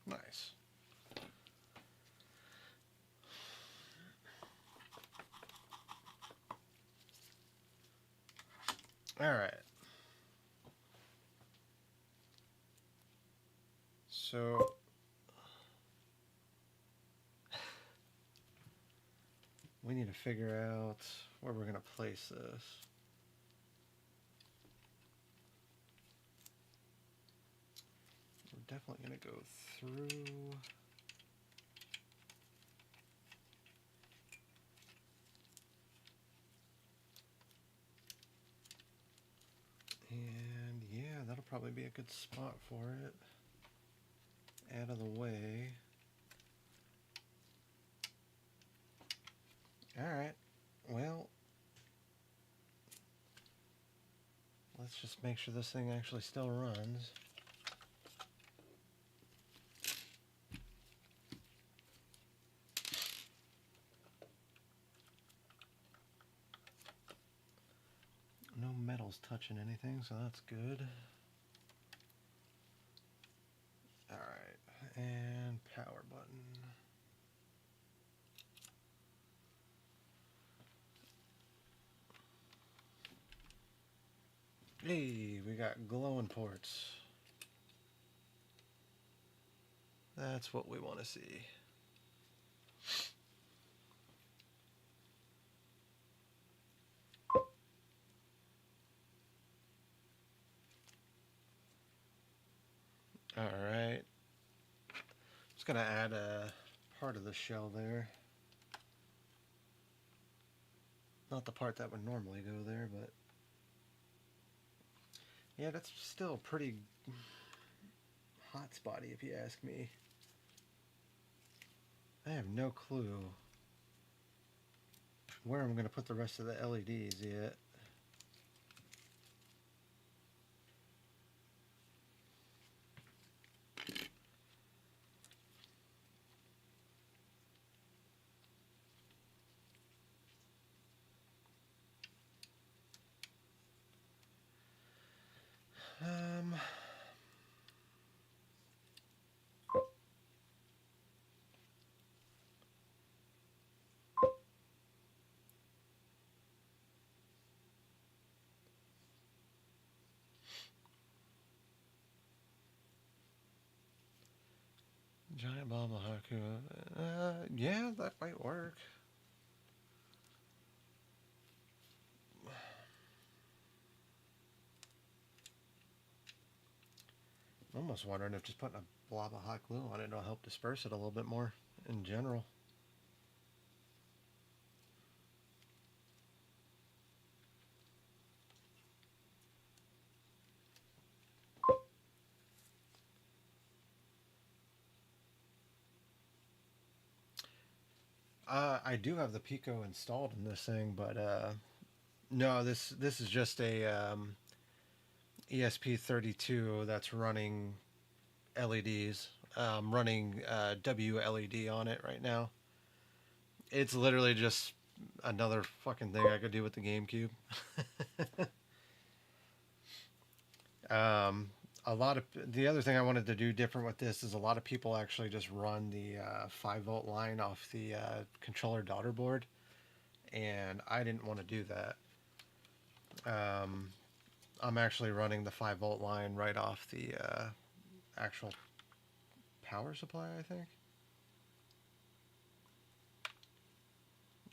Nice. All right. So we need to figure out where we're going to place this. We're definitely going to go through. And yeah, that'll probably be a good spot for it. Out of the way. Alright, well, let's just make sure this thing actually still runs. No metal's touching anything, so that's good. Alright, and power button. Hey, we got glowing ports. That's what we want to see. Alright. Just gonna add a part of the shell there. Not the part that would normally go there, but yeah, that's still pretty hot spotty if you ask me. I have no clue where I'm going to put the rest of the LEDs yet. Giant Baba Haku. Yeah, that might work. I'm almost wondering if just putting a blob of hot glue on it will help disperse it a little bit more in general. I do have the Pico installed in this thing, but no, this is just a ESP32 that's running LEDs, running WLED on it right now. It's literally just another fucking thing I could do with the GameCube. The other thing I wanted to do different with this is a lot of people actually just run the 5-volt line off the controller daughter board, and I didn't want to do that. I'm actually running the 5-volt line right off the actual power supply, I think,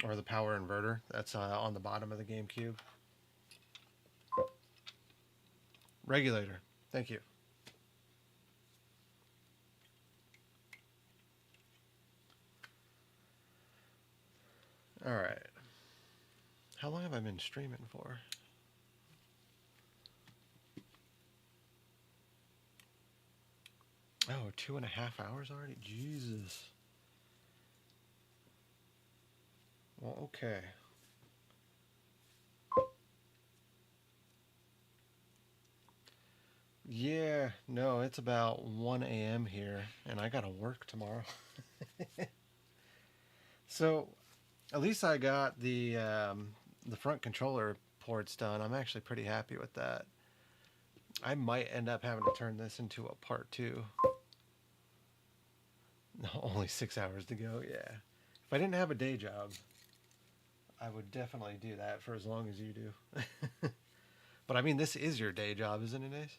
or the power inverter that's on the bottom of the GameCube. Regulator, thank you. All right, how long have I been streaming for? Oh, 2.5 hours already? Jesus. Well, okay. Yeah, no, it's about 1 a.m. here, and I gotta work tomorrow. So at least I got the front controller ports done. I'm actually pretty happy with that. I might end up having to turn this into a part 2. No, only 6 hours to go. Yeah. If I didn't have a day job, I would definitely do that for as long as you do. But I mean, this is your day job, isn't it, Ace?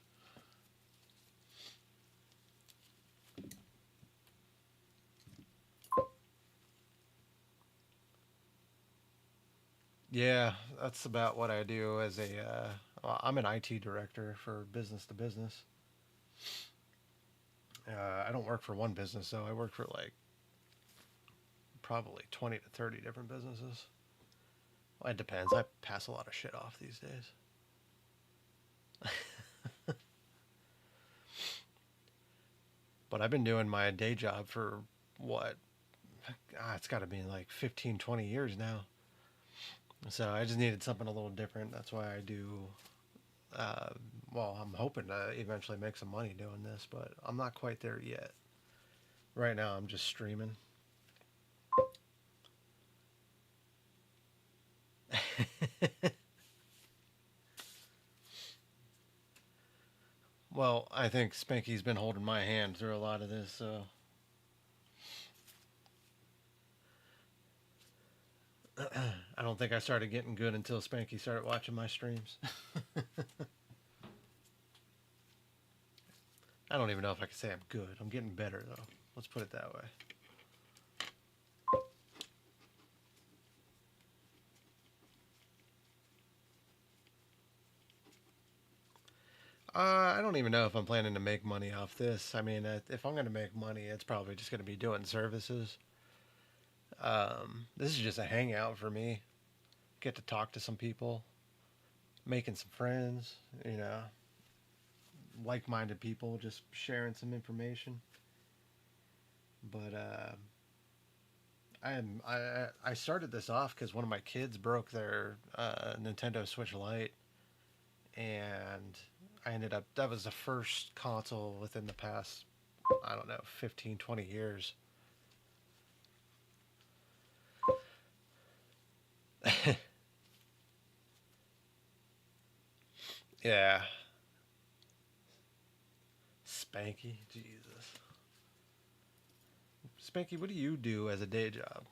Yeah, that's about what I do as a. I'm an IT director for business to business. I don't work for one business, though. I work for like probably 20 to 30 different businesses. Well, it depends. I pass a lot of shit off these days. But I've been doing my day job for what? It's got to be like 15, 20 years now. So I just needed something a little different. That's why I do. Well, I'm hoping to eventually make some money doing this, but I'm not quite there yet. Right now, I'm just streaming. Well, I think Spanky's been holding my hand through a lot of this, so. I don't think I started getting good until Spanky started watching my streams. I don't even know if I can say I'm good. I'm getting better, though. Let's put it that way. I don't even know if I'm planning to make money off this. I mean, if I'm going to make money, it's probably just going to be doing services. This is just a hangout for me. Get to talk to some people, making some friends, you know, like-minded people, just sharing some information. But I started this off because one of my kids broke their Nintendo Switch Lite, and I ended up, that was the first console within the past, I don't know, 15, 20 years. Yeah. Spanky, Jesus. Spanky, what do you do as a day job?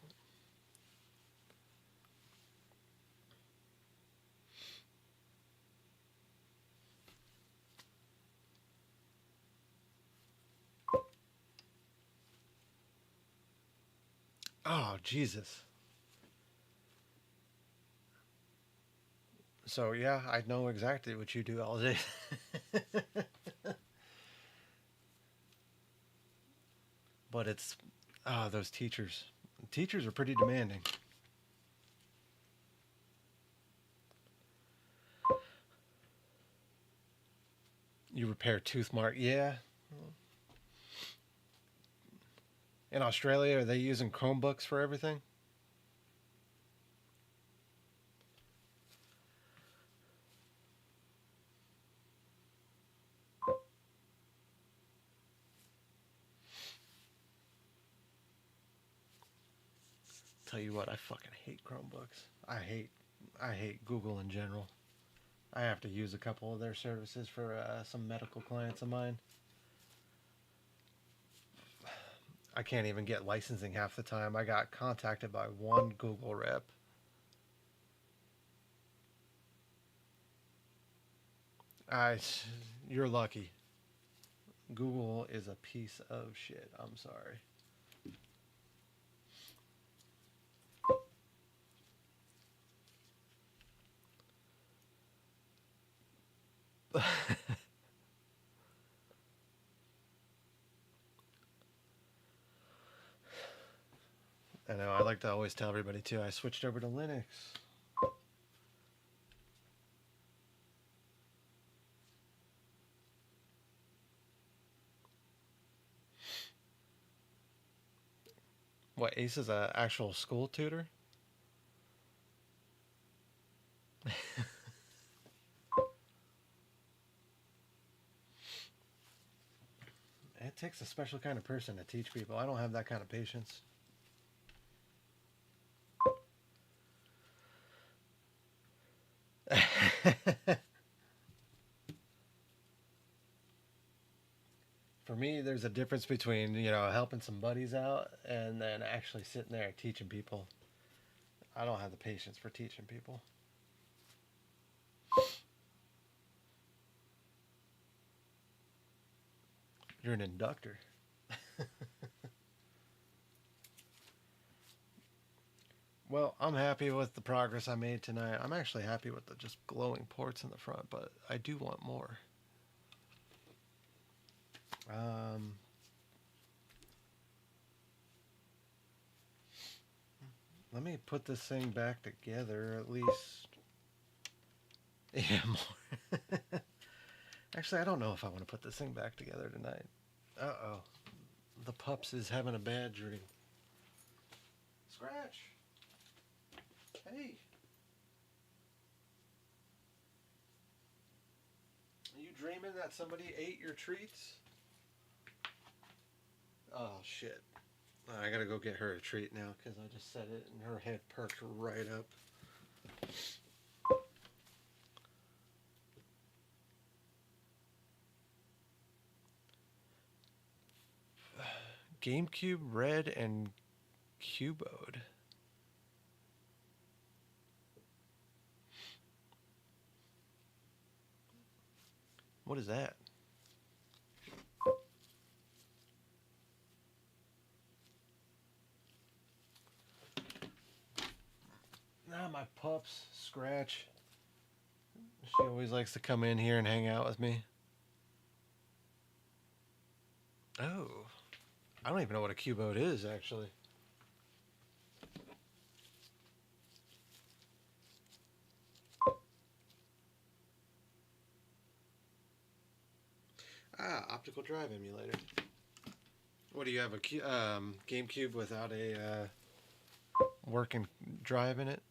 Oh, Jesus. So, yeah, I know exactly what you do all day. But it's, those teachers. Teachers are pretty demanding. You repair tooth mark. Yeah. In Australia, are they using Chromebooks for everything? Tell you what, I fucking hate Chromebooks. I hate Google in general. I have to use a couple of their services for some medical clients of mine. I can't even get licensing half the time. I got contacted by one Google rep. You're lucky. Google is a piece of shit. I'm sorry. I know, I like to always tell everybody too, I switched over to Linux. What, Ace is an actual school tutor? It takes a special kind of person to teach people. I don't have that kind of patience. For me, there's a difference between, you know, helping some buddies out and then actually sitting there teaching people. I don't have the patience for teaching people. You're an inductor. Well, I'm happy with the progress I made tonight. I'm actually happy with the just glowing ports in the front, but I do want more. Let me put this thing back together at least. Yeah, more. Actually, I don't know if I want to put this thing back together tonight. Uh-oh. The pups is having a bad dream. Scratch. Hey. Are you dreaming that somebody ate your treats? Oh, shit. I gotta go get her a treat now because I just said it and her head perked right up. GameCube Red and Cuboed. What is that? Nah, my pups, Scratch. She always likes to come in here and hang out with me. Oh. I don't even know what a cuboed is, actually. Ah, optical drive emulator. What do you have, a GameCube without a working drive in it?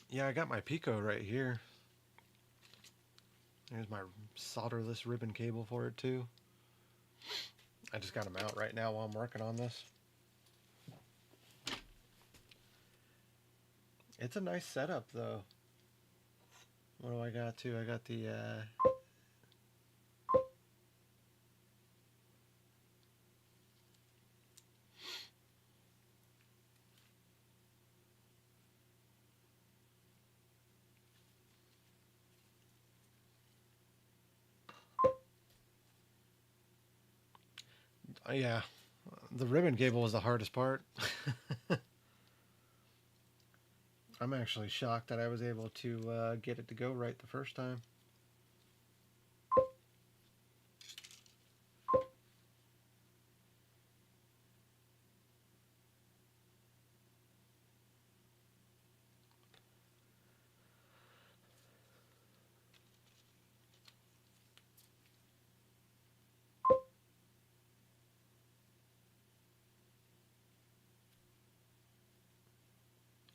Yeah, I got my Pico right here. There's my solderless ribbon cable for it too. I just got them out right now while I'm working on this. It's a nice setup though. What do I got too? I got the yeah, the ribbon cable was the hardest part. I'm actually shocked that I was able to get it to go right the first time.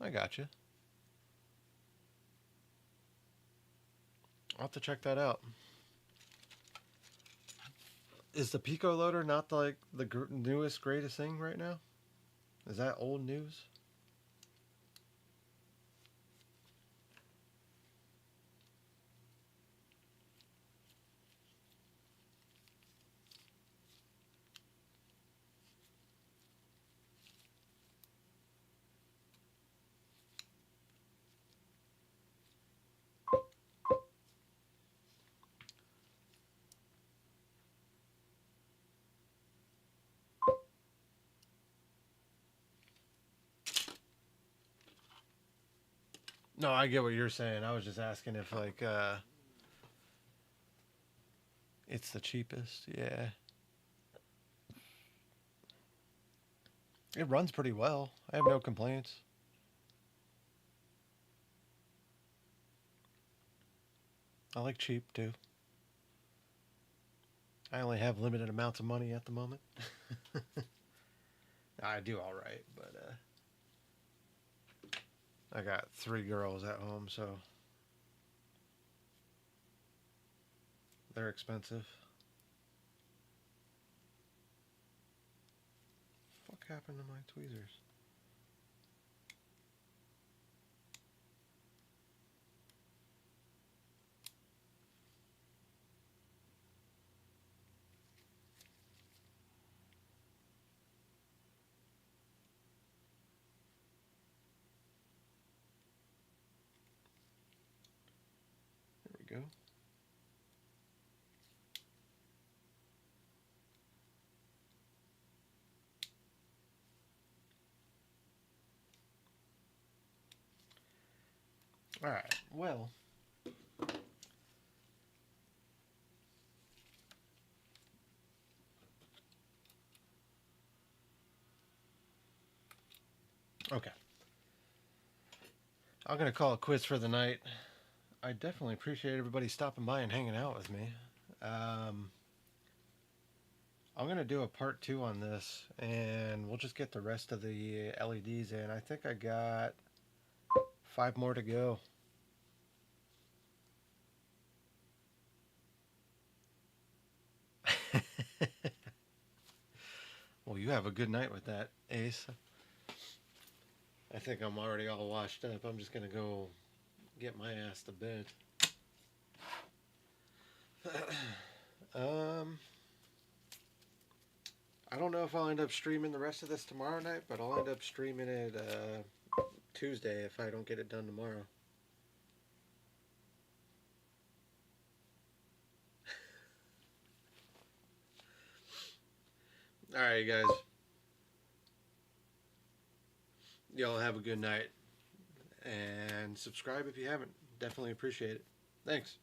I got you. I'll have to check that out. Is the Pico loader not the newest, greatest thing right now? Is that old news? No, I get what you're saying. I was just asking if like it's the cheapest. Yeah. It runs pretty well. I have no complaints. I like cheap too. I only have limited amounts of money at the moment. I do all right, but I got 3 girls at home, so they're expensive. happened to my tweezers? There we go. Alright, well, okay. I'm going to call it quits for the night. I definitely appreciate everybody stopping by and hanging out with me. I'm going to do a part 2 on this, and we'll just get the rest of the LEDs in. I think I got 5 more to go. Well, you have a good night with that, Ace. I think I'm already all washed up. I'm just going to go get my ass to bed. I don't know if I'll end up streaming the rest of this tomorrow night, but I'll end up streaming it Tuesday if I don't get it done tomorrow. Alright, guys. Y'all have a good night. And subscribe if you haven't. Definitely appreciate it. Thanks.